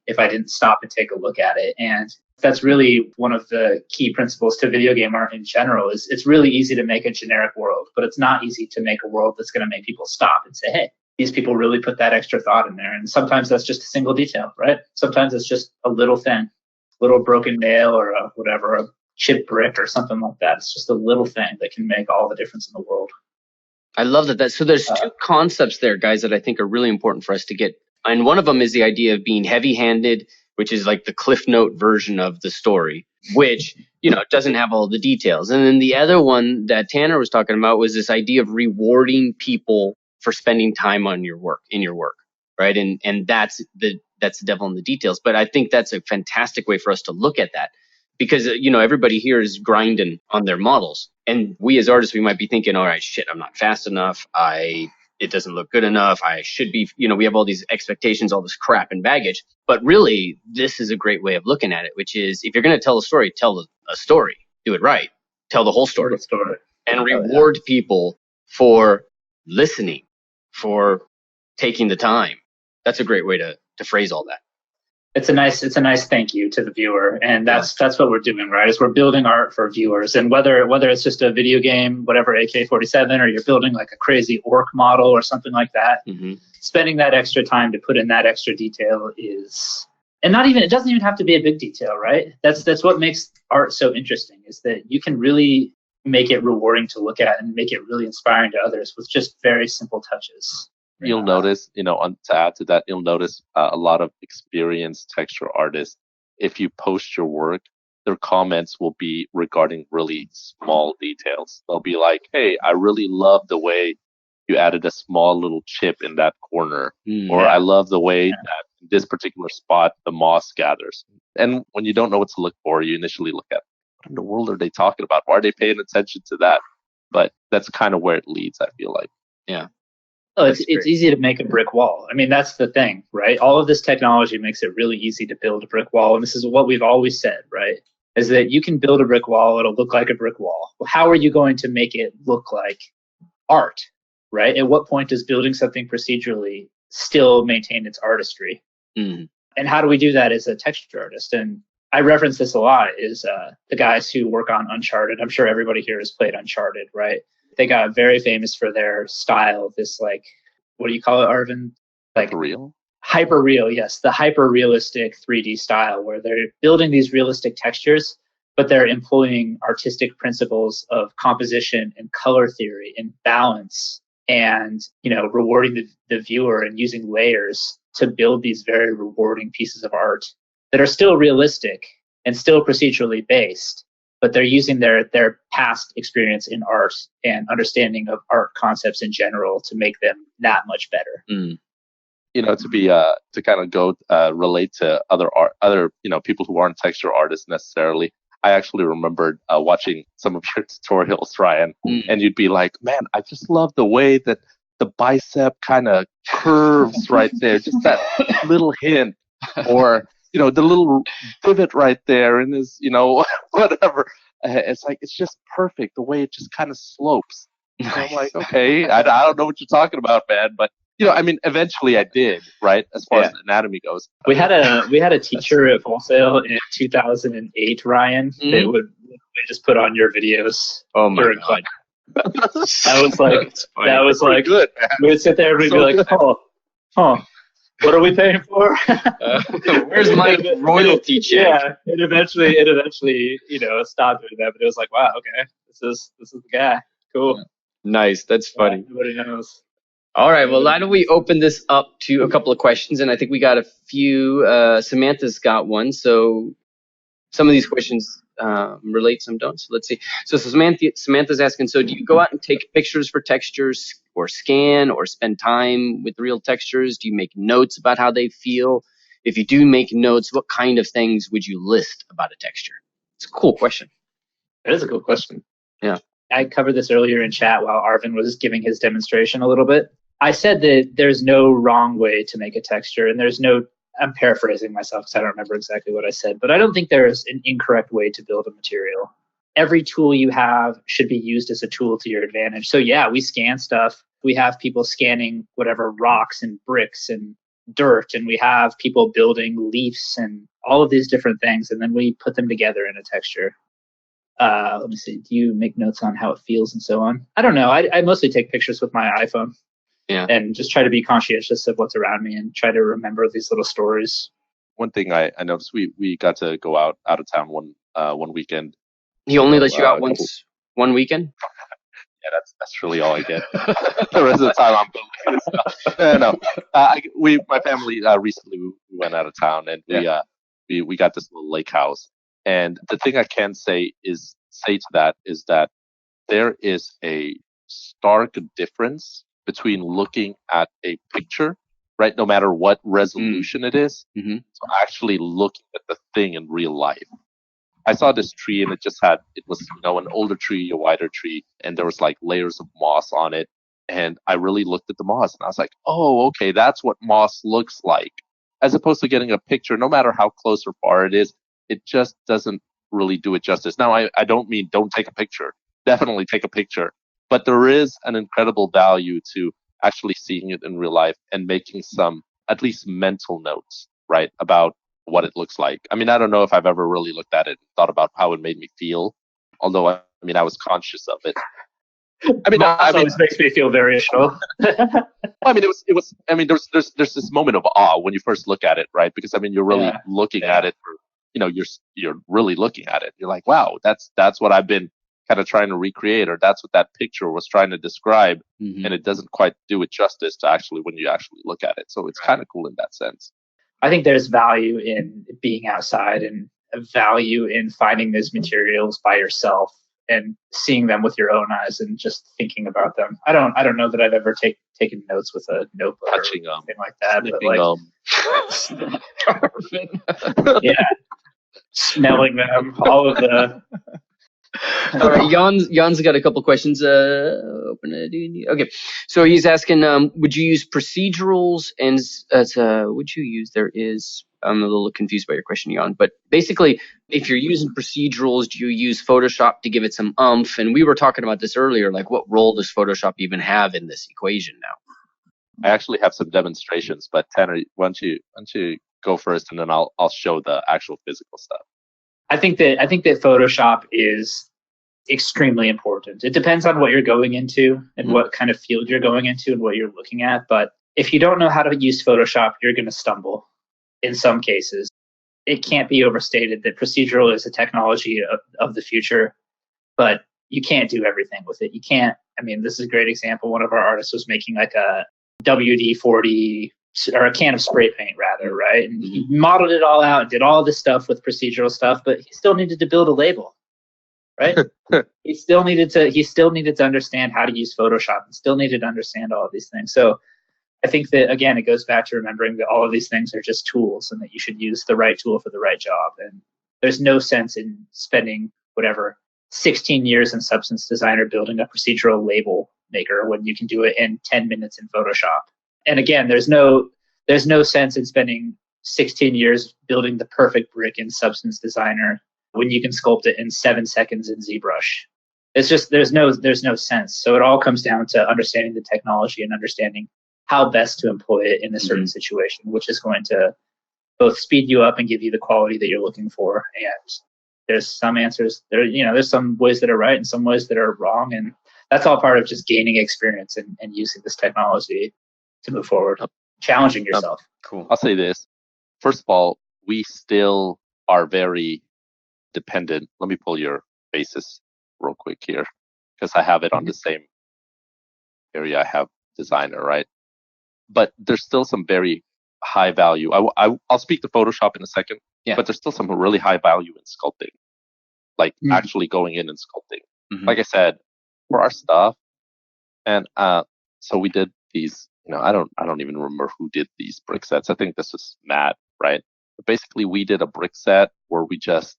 if I didn't stop and take a look at it. And that's really one of the key principles to video game art in general. Is it's really easy to make a generic world, but it's not easy to make a world that's going to make people stop and say, hey, these people really put that extra thought in there. And sometimes that's just a single detail, right? Sometimes it's just a little thing, little broken nail or a chipped brick or something like that. It's just a little thing that can make all the difference in the world. I love that. So there's two concepts there, guys, that I think are really important for us to get. And one of them is the idea of being heavy-handed, which is like the Cliff Note version of the story, which, doesn't have all the details. And then the other one that Tanner was talking about was this idea of rewarding people for spending time on your work, right? And that's the devil in the details. But I think that's a fantastic way for us to look at that, because everybody here is grinding on their models, and we as artists, we might be thinking, all right, shit, I'm not fast enough, it doesn't look good enough, I should be, we have all these expectations, all this crap and baggage. But really, this is a great way of looking at it, which is, if you're going to tell a story, tell a story, do it right, tell the whole story, and reward people for listening, for taking the time. That's a great way to phrase all that. It's a nice thank you to the viewer, and that's what we're doing, right? Is we're building art for viewers, and whether it's just a video game, whatever, AK-47, or you're building like a crazy orc model or something like that, spending that extra time to put in that extra detail is, and it doesn't even have to be a big detail, right? That's what makes art so interesting, is that you can really make it rewarding to look at and make it really inspiring to others with just very simple touches. You'll notice, to add to that, you'll notice a lot of experienced texture artists, if you post your work, their comments will be regarding really small details. They'll be like, hey, I really love the way you added a small little chip in that corner. Or I love the way that in this particular spot, the moss gathers. And when you don't know what to look for, you initially look at, what in the world are they talking about? Why are they paying attention to that? But that's kind of where it leads, I feel like. Yeah. Oh, it's easy to make a brick wall. I mean, that's the thing, right? All of this technology makes it really easy to build a brick wall. And this is what we've always said, right? Is that you can build a brick wall, it'll look like a brick wall. Well, how are you going to make it look like art, right? At what point does building something procedurally still maintain its artistry? And how do we do that as a texture artist? And I reference this a lot, is the guys who work on Uncharted. I'm sure everybody here has played Uncharted, right? They got very famous for their style, this like, what do you call it, Arvin? Like real? Hyper real, yes. The hyper realistic 3D style, where they're building these realistic textures, but they're employing artistic principles of composition and color theory and balance, and rewarding the viewer and using layers to build these very rewarding pieces of art that are still realistic and still procedurally based, but they're using their past experience in art and understanding of art concepts in general to make them that much better. You know, to kind of go relate to other people who aren't texture artists necessarily. I actually remembered watching some of your tutorials, Ryan, and you'd be like, man, I just love the way that the bicep kind of curves right there, just that little hint, or, you know, the little divot right there in his, you know, whatever. It's like, it's just perfect the way it just kind of slopes. And I'm like, okay, I don't know what you're talking about, man, but you know, I mean, eventually I did, right? As far as anatomy goes. We had a teacher at Wholesale in 2008, Ryan, that would just put on your videos. Oh my God. That was like good. We would sit there and we'd be like, what are we paying for? Where's my royalty check? Yeah, it eventually, you know, stopped doing that, but it was like, wow, okay, this is the guy. Cool. Nice. That's funny. Nobody knows. All right. Well, why don't we open this up to a couple of questions? And I think we got a few. Samantha's got one. So some of these questions relate, some don't. So let's see. So Samantha's asking, so do you go out and take pictures for textures or scan or spend time with real textures? Do you make notes about how they feel? If you do make notes, what kind of things would you list about a texture? It's a cool question. That is a cool question. Yeah. I covered this earlier in chat while Arvin was giving his demonstration a little bit. I said that there's no wrong way to make a texture, and I'm paraphrasing myself because I don't remember exactly what I said, but I don't think there's an incorrect way to build a material. Every tool you have should be used as a tool to your advantage. So yeah, we scan stuff. We have people scanning whatever rocks and bricks and dirt, and we have people building leaves and all of these different things, and then we put them together in a texture. Let me see. Do you make notes on how it feels and so on? I don't know. I mostly take pictures with my iPhone. Yeah. And just try to be conscientious of what's around me and try to remember these little stories. One thing I noticed, we got to go out of town one weekend. He only lets you out one weekend? Yeah, that's really all I get. The rest of the time I'm building this stuff. No. My family recently we went out of town, and we got this little lake house. And the thing I can say to that is that there is a stark difference between looking at a picture, right, no matter what resolution it is, to actually looking at the thing in real life. I saw this tree, and it was, you know, an older tree, a wider tree, and there was like layers of moss on it. And I really looked at the moss, and I was like, oh, okay, that's what moss looks like. As opposed to getting a picture, no matter how close or far it is, it just doesn't really do it justice. Now, I don't mean don't take a picture. Definitely take a picture. But there is an incredible value to actually seeing it in real life and making some, at least mental notes, right, about what it looks like. I mean, I don't know if I've ever really looked at it and thought about how it made me feel, although I was conscious of it. I mean, always makes me feel very emotional. I mean, it was. I mean, there's this moment of awe when you first look at it, right? Because I mean, you're really looking at it for, you know, you're really looking at it. You're like, wow, that's what I've been kind of trying to recreate, or that's what that picture was trying to describe, and it doesn't quite do it justice to actually when you actually look at it. So it's kind of cool in that sense. I think there's value in being outside and value in finding those materials by yourself and seeing them with your own eyes and just thinking about them. I don't know that I've ever taken notes with a notebook touching or anything like that. But like, yeah, smelling them, all of the. All right, Jan's got a couple questions. Okay, so he's asking, would you use procedurals and would you use? There is. I'm a little confused by your question, Jan. But basically, if you're using procedurals, do you use Photoshop to give it some oomph? And we were talking about this earlier. Like, what role does Photoshop even have in this equation now? I actually have some demonstrations, but Tanner, why don't you go first, and then I'll show the actual physical stuff. I think that Photoshop is extremely important. It depends on what you're going into and what kind of field you're going into and what you're looking at. But if you don't know how to use Photoshop, you're going to stumble in some cases. It can't be overstated that procedural is a technology of the future, but you can't do everything with it. You can't. I mean, this is a great example. One of our artists was making like a WD-40 or a can of spray paint rather, right? And he modeled it all out and did all this stuff with procedural stuff, but he still needed to build a label, right? he still needed to understand how to use Photoshop and still needed to understand all of these things. So I think that, again, it goes back to remembering that all of these things are just tools and that you should use the right tool for the right job. And there's no sense in spending 16 years in Substance Designer building a procedural label maker when you can do it in 10 minutes in Photoshop. And again, there's no sense in spending 16 years building the perfect brick in Substance Designer when you can sculpt it in 7 seconds in ZBrush. It's just there's no sense. So it all comes down to understanding the technology and understanding how best to employ it in a certain situation, which is going to both speed you up and give you the quality that you're looking for. And there's some answers there's some ways that are right and some ways that are wrong, and that's all part of just gaining experience and using this technology to move forward, challenging yourself. Cool. I'll say this. First of all, we still are very dependent. Let me pull your basis real quick here, because I have it on the same area. I have Designer, right? But there's still some very high value. I'll speak to Photoshop in a second, but there's still some really high value in sculpting, like actually going in and sculpting. Like I said, for our stuff, and so we did these. I don't even remember who did these brick sets. I think this is Matt, right? But basically, we did a brick set where we just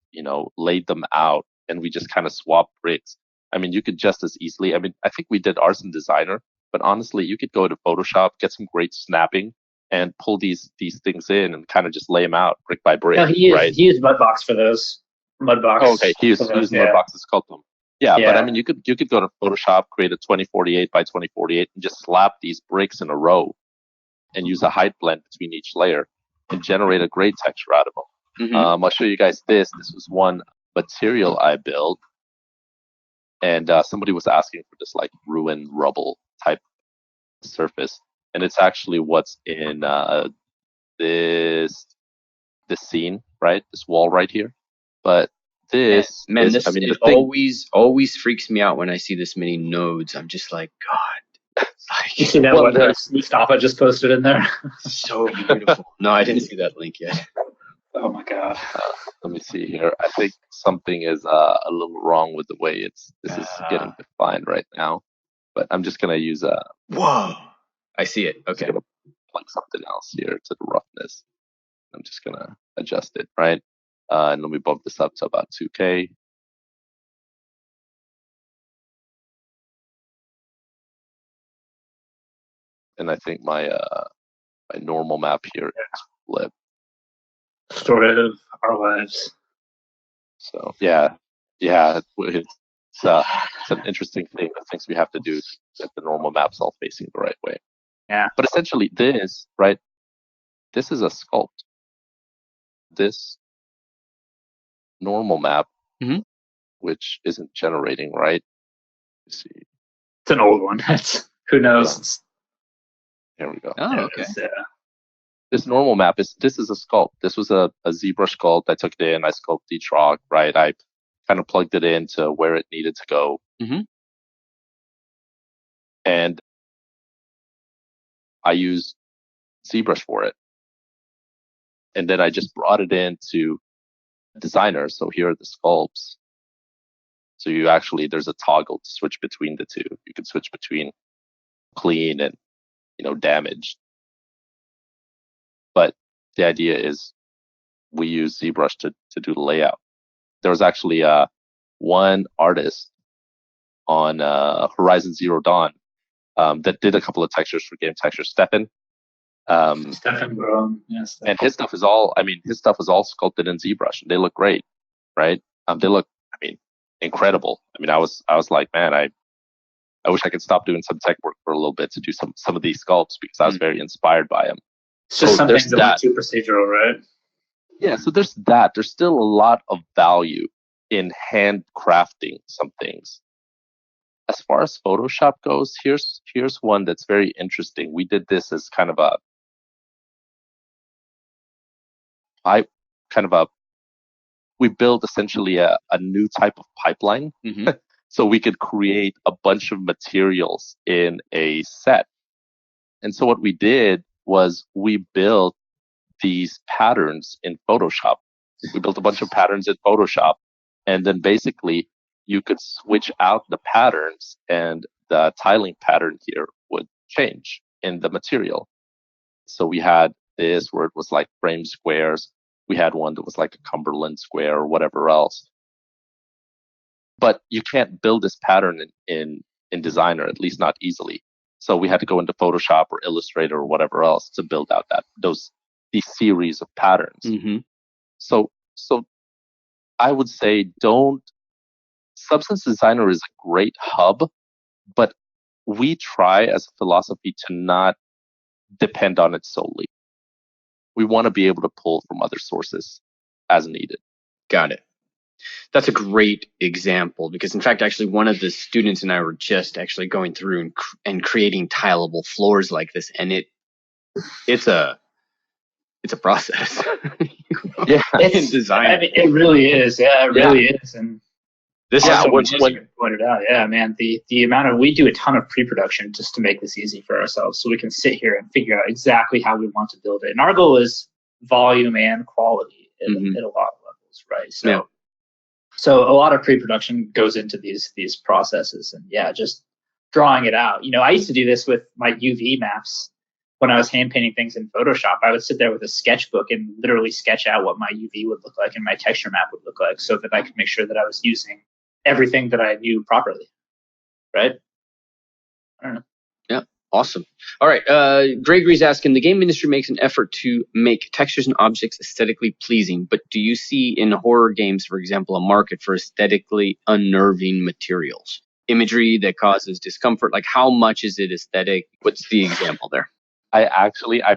laid them out and we just kind of swapped bricks. I mean, you could just as easily. I mean, I think we did ours in Designer, but honestly, you could go to Photoshop, get some great snapping, and pull these things in and kind of just lay them out brick by brick. No, he used Mudbox for those. Mudbox. Oh, okay, he used Mudbox to sculpt them. Yeah, but I mean, you could go to Photoshop, create a 2048 by 2048, and just slap these bricks in a row, and use a height blend between each layer, and generate a great texture out of them. I'll show you guys this. This was one material I built, and somebody was asking for this like ruined rubble type surface, and it's actually what's in this scene, right? This wall right here, but. This always freaks me out when I see this many nodes. I'm just like, God. You see that one that Mustafa just posted in there? So beautiful. No, I didn't see that link yet. Oh my God. Let me see here. I think something is a little wrong with the way this is getting defined right now. But I'm just gonna use Whoa! I see it. Okay. Plug something else here to the roughness. I'm just gonna adjust it, right? And then we bump this up to about 2K. And I think my normal map here is flipped. Story of our lives. So yeah, it's an interesting thing. The things we have to do to get the normal maps all facing the right way. Yeah. But essentially, this is a sculpt. This normal map, which isn't generating, right? Let's see. It's an old one. Who knows? Here we go. Oh, okay. This normal map this is a sculpt. This was a ZBrush sculpt. I took it in. I sculpted each rock, right? I kind of plugged it into where it needed to go. And I used ZBrush for it. And then I just brought it into Designer. So here are the sculpts. So there's a toggle to switch between the two. You can switch between clean and damaged. But the idea is we use ZBrush to do the layout. There was actually one artist on Horizon Zero Dawn that did a couple of textures for game textures, Stefan. Stefan Brown, yes. And his stuff is all sculpted in ZBrush, and they look great, right? They look, incredible. I was like, man, I wish I could stop doing some tech work for a little bit to do some of these sculpts, because I was very inspired by them. It's just some things that look too procedural, right? Yeah, so there's that. There's still a lot of value in handcrafting some things. As far as Photoshop goes, here's one that's very interesting. We did this as we built essentially a new type of pipeline. So we could create a bunch of materials in a set. And so what we did was we built these patterns in Photoshop. We built a bunch of patterns in Photoshop, and then basically you could switch out the patterns and the tiling pattern here would change in the material. So we had this where it was like frame squares. We had one that was like a Cumberland square or whatever else. But you can't build this pattern in Designer, at least not easily. So we had to go into Photoshop or Illustrator or whatever else to build out these series of patterns. Mm-hmm. So I would say Substance Designer is a great hub, but we try as a philosophy to not depend on it solely. We want to be able to pull from other sources as needed. Got it. That's a great example because, in fact, actually, one of the students and I were just actually going through and creating tileable floors like this, and it's a process. Yeah, it's design. I mean, it really is. Yeah, it really is. And this is when you pointed out. Yeah, man, the amount of we do a ton of pre-production just to make this easy for ourselves, so we can sit here and figure out exactly how we want to build it. And our goal is volume and quality at a lot of levels, right? So. So a lot of pre-production goes into these processes, and just drawing it out. I used to do this with my UV maps when I was hand painting things in Photoshop. I would sit there with a sketchbook and literally sketch out what my UV would look like and my texture map would look like, so that I could make sure that I was using everything that I knew properly. Right? I don't know. Yeah. Awesome. All right. Gregory's asking, the game industry makes an effort to make textures and objects aesthetically pleasing, but do you see in horror games, for example, a market for aesthetically unnerving materials? Imagery that causes discomfort? Like, how much is it aesthetic? What's the example there? I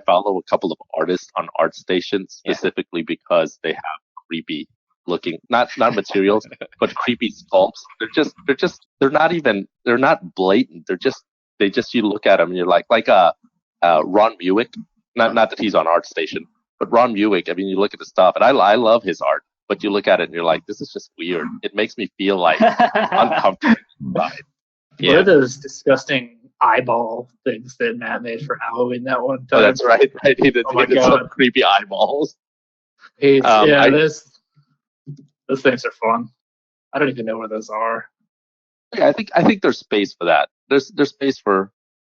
follow a couple of artists on ArtStation specifically because they have creepy looking, not materials, but creepy sculpts. They're not blatant. You look at them and you're like Ron Muick, not that he's on ArtStation, but Ron Muick. I mean, you look at the stuff, and I love his art, but you look at it and you're like, this is just weird. It makes me feel like uncomfortable inside. What are those disgusting eyeball things that Matt made for Halloween that one time? Oh, that's right. He did some creepy eyeballs. Those things are fun. I don't even know where those are. Yeah, I think there's space for that. There's space for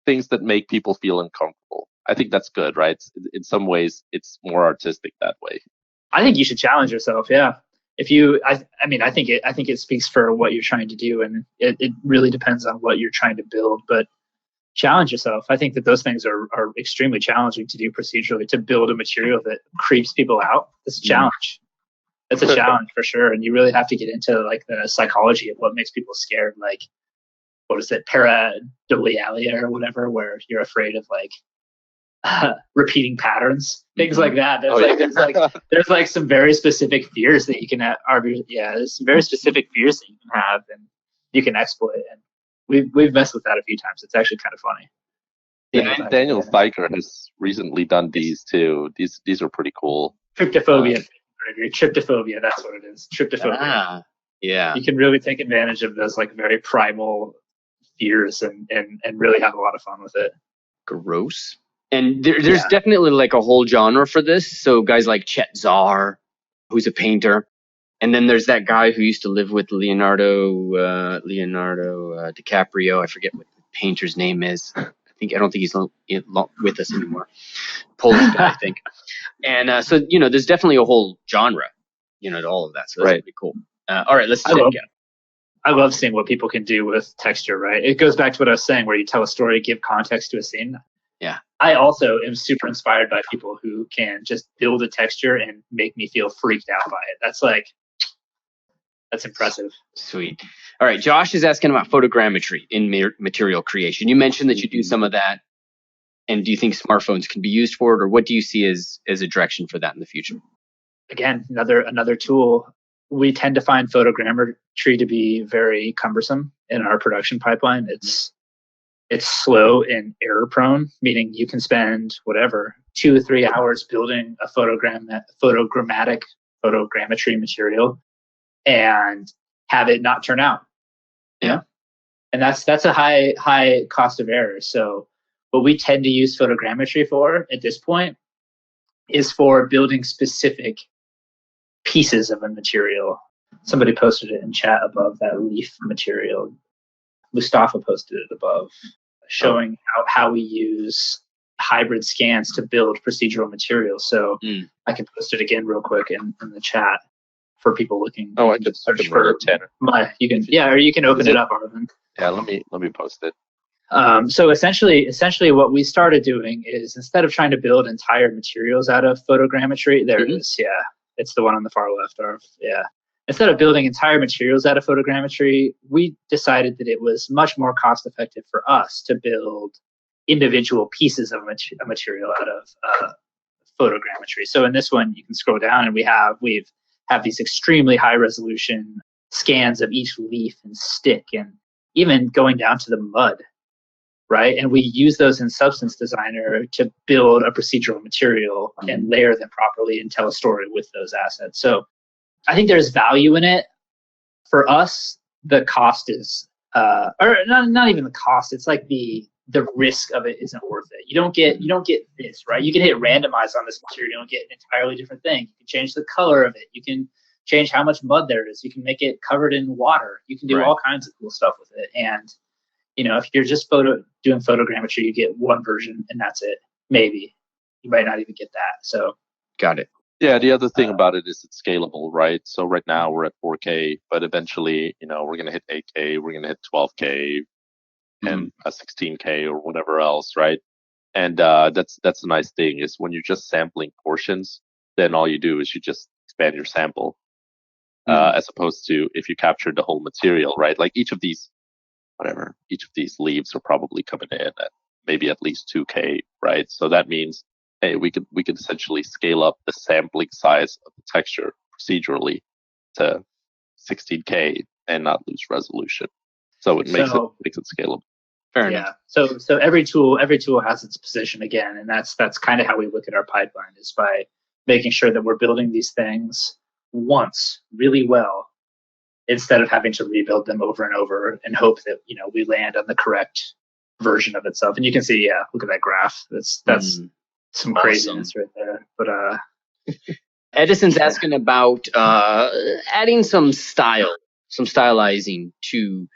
things that make people feel uncomfortable. I think that's good, right? In some ways, it's more artistic that way. I think you should challenge yourself. Yeah, if you, I think it speaks for what you're trying to do, and it really depends on what you're trying to build. But challenge yourself. I think that those things are extremely challenging to do procedurally. To build a material that creeps people out, it's a challenge. It's a challenge for sure, and you really have to get into like the psychology of what makes people scared. Like, what is it, pareidolia or whatever, where you're afraid of like repeating patterns, things like that. There's like some very specific fears that you can have. There's some very specific fears that you can have, and you can exploit. And we've messed with that a few times. It's actually kind of funny. Yeah, Daniel Steiger has recently done these too. These are pretty cool. Tryptophobia. Tryptophobia, that's what it is. Tryptophobia. Yeah. You can really take advantage of those like very primal fears and really have a lot of fun with it. Gross. And there's definitely like a whole genre for this. So guys like Chet Zar, who's a painter. And then there's that guy who used to live with Leonardo DiCaprio. I forget what the painter's name is. I don't think he's with us anymore. Polish guy, I think. And so, there's definitely a whole genre, to all of that. So that's pretty cool. All right, let's check out. I love seeing what people can do with texture, right? It goes back to what I was saying, where you tell a story, give context to a scene. Yeah. I also am super inspired by people who can just build a texture and make me feel freaked out by it. That's impressive. Sweet. All right, Josh is asking about photogrammetry in material creation. You mentioned that you do some of that. And do you think smartphones can be used for it, or what do you see as a direction for that in the future? Again, another tool. We tend to find photogrammetry to be very cumbersome in our production pipeline. It's slow and error prone, meaning you can spend 2 or 3 hours building a photogrammetry material and have it not turn out. Yeah. And that's a high cost of error. So what we tend to use photogrammetry for at this point is for building specific pieces of a material. Somebody posted it in chat above, that leaf material. Mustafa posted it above, showing how we use hybrid scans to build procedural materials. So I can post it again real quick in the chat for people looking. Oh, I can search for Tanner. You can, or you can open it up, Arvin. Yeah, let me post it. So essentially what we started doing is, instead of trying to build entire materials out of photogrammetry, there it is. Yeah, it's the one on the far left. Yeah. Instead of building entire materials out of photogrammetry, we decided that it was much more cost effective for us to build individual pieces of a material out of photogrammetry. So in this one, you can scroll down and we have these extremely high resolution scans of each leaf and stick, and even going down to the mud, right? And we use those in Substance Designer to build a procedural material and layer them properly and tell a story with those assets. So I think there's value in it. For us, the cost is, or not even the cost. It's like the risk of it isn't worth it. You don't get this, right? You can hit randomize on this material. You don't get an entirely different thing. You can change the color of it. You can change how much mud there is. You can make it covered in water. You can do all kinds of cool stuff with it. And if you're just doing photogrammetry, you get one version and that's it. Maybe you might not even get that. So got it. Yeah, the other thing about it is it's scalable, right? So right now we're at 4K, but eventually, we're going to hit 8K, we're going to hit 12K and a 16K or whatever else, right? And that's a nice thing, is when you're just sampling portions, then all you do is you just expand your sample, as opposed to if you captured the whole material, right? Like each of these leaves are probably coming in at maybe at least 2K, right? So that means, hey, we could essentially scale up the sampling size of the texture procedurally to 16K and not lose resolution. So it makes it scalable. Fair enough. So every tool has its position again, and that's kind of how we look at our pipeline, is by making sure that we're building these things once really well, instead of having to rebuild them over and over and hope that we land on the correct version of itself. And you can see, look at that graph. That's some craziness right there. But Edison's asking about adding some stylizing to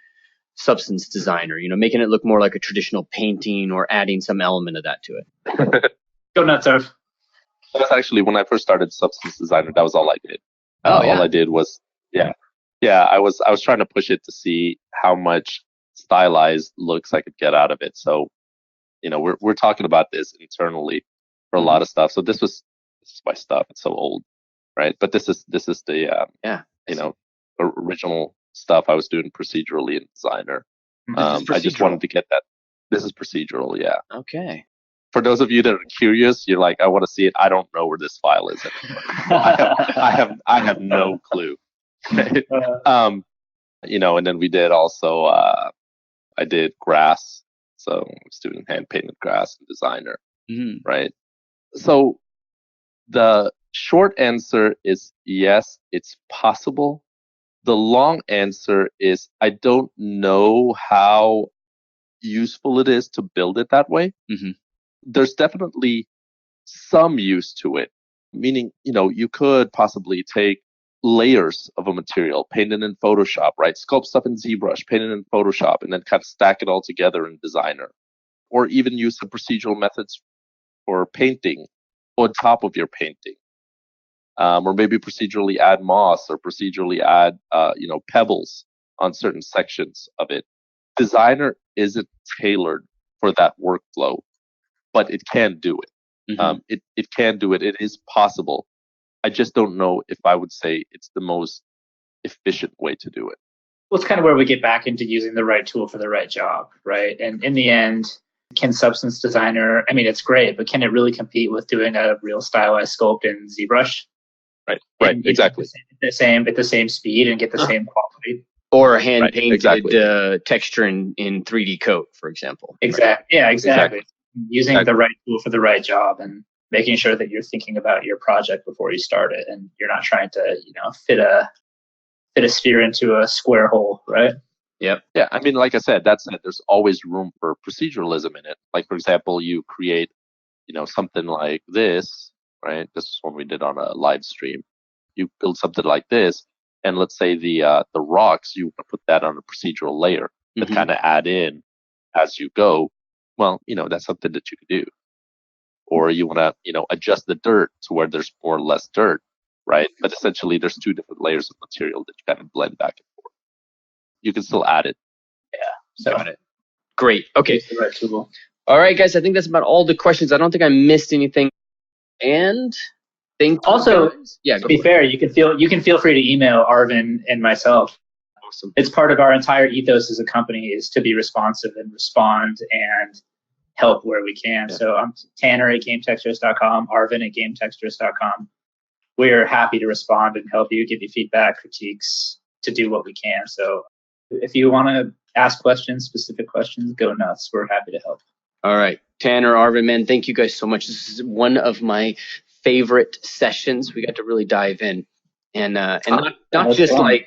Substance Designer, making it look more like a traditional painting, or adding some element of that to it. Go nuts, Arv. That's actually, when I first started Substance Designer, that was all I did. All I did was, I was trying to push it to see how much stylized looks I could get out of it. So, we're talking about this internally for a lot of stuff. So this is my stuff. It's so old, right? But this is the original stuff I was doing procedurally in Designer. I just wanted to get that. This is procedural, yeah. Okay. For those of you that are curious, you're like, I want to see it. I don't know where this file is anymore. I have no clue. And then we did also. I did grass, so I was doing hand painted grass in Designer, right? So the short answer is yes, it's possible. The long answer is I don't know how useful it is to build it that way. There's definitely some use to it, meaning, you could possibly take layers of a material, paint it in Photoshop, right? Sculpt stuff in ZBrush, paint it in Photoshop, and then kind of stack it all together in Designer. Or even use the procedural methods for painting on top of your painting. Or maybe procedurally add moss, or procedurally add, pebbles on certain sections of it. Designer isn't tailored for that workflow, but it can do it. It can do it. It is possible. I just don't know if I would say it's the most efficient way to do it. Well, it's kind of where we get back into using the right tool for the right job, right? And in the end, can Substance Designer, it's great, but can it really compete with doing a real stylized sculpt in ZBrush? Right, exactly. At the same speed and get the same quality. Or a hand-painted texture in 3D coat, for example. Exactly. Yeah, exactly. Using the right tool for the right job, and making sure that you're thinking about your project before you start it, and you're not trying to, fit a sphere into a square hole, right? Yep. Yeah, I mean, like I said, that's it. There's always room for proceduralism in it. Like, for example, you create, something like this, right? This is what we did on a live stream. You build something like this, and let's say the rocks, you want to put that on a procedural layer that kind of add in as you go. Well, that's something that you could do. Or you want to, adjust the dirt to where there's more or less dirt, right? But essentially, there's two different layers of material that you kind of blend back and forth. You can still add it. Yeah. So got it. Great. Okay. Use the right tool. All right, guys. I think that's about all the questions. I don't think I missed anything. And also, yeah. To be fair, you can feel free to email Arvin and myself. Awesome. It's part of our entire ethos as a company is to be responsive and respond and help where we can. Yeah. So I'm Tanner at GameTextures.com, Arvin at GameTextures.com. We're happy to respond and help you, give you feedback, critiques, to do what we can. So if you want to ask questions, specific questions, go nuts. We're happy to help. All right. Tanner, Arvin, man, thank you guys so much. This is one of my favorite sessions. We got to really dive in and not just fun.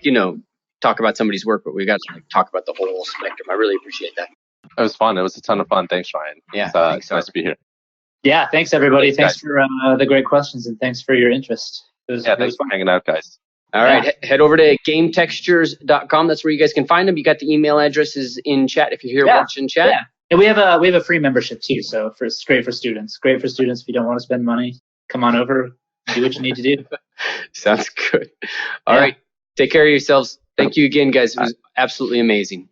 Talk about somebody's work, but we got to talk about the whole spectrum. I really appreciate that. It was fun. It was a ton of fun. Thanks, Ryan. Yeah. It's nice to be here. Yeah. Thanks, everybody. Thanks for the great questions and thanks for your interest. Thanks for hanging out, guys. All right. Head over to GameTextures.com. That's where you guys can find them. You got the email addresses in chat if you're here watching chat. Yeah. And we have a free membership too. So it's great for students. Great for students if you don't want to spend money. Come on over. Do what you need to do. Sounds good. All right. Take care of yourselves. Thank you again, guys. It was absolutely amazing.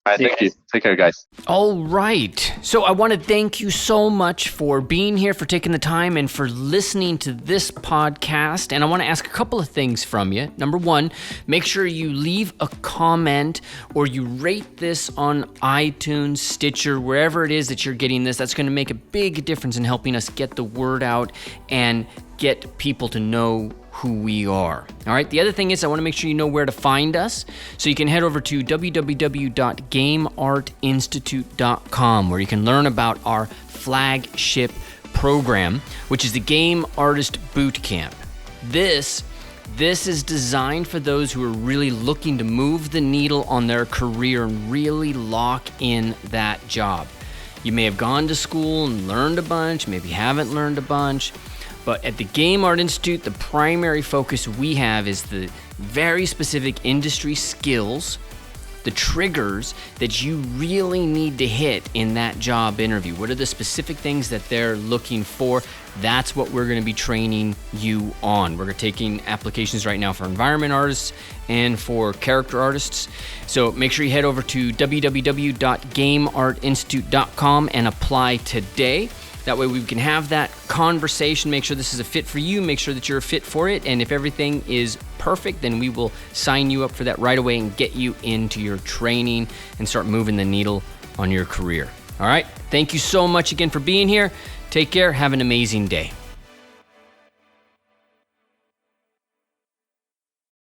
All right, thank you. Take care, guys. All right. So I want to thank you so much for being here, for taking the time, and for listening to this podcast. And I want to ask a couple of things from you. Number one, make sure you leave a comment or you rate this on iTunes, Stitcher, wherever it is that you're getting this. That's going to make a big difference in helping us get the word out and get people to know who we are. All right. The other thing is I want to make sure you know where to find us. So you can head over to www.gameartinstitute.com where you can learn about our flagship program, which is the Game Artist Bootcamp. This is designed for those who are really looking to move the needle on their career and really lock in that job. You may have gone to school and learned a bunch, maybe haven't learned a bunch. But at the Game Art Institute, the primary focus we have is the very specific industry skills, the triggers that you really need to hit in that job interview. What are the specific things that they're looking for? That's what we're going to be training you on. We're taking applications right now for environment artists and for character artists. So make sure you head over to www.gameartinstitute.com and apply today. That way we can have that conversation, make sure this is a fit for you, make sure that you're a fit for it, and if everything is perfect, then we will sign you up for that right away and get you into your training and start moving the needle on your career. All right? Thank you so much again for being here. Take care. Have an amazing day.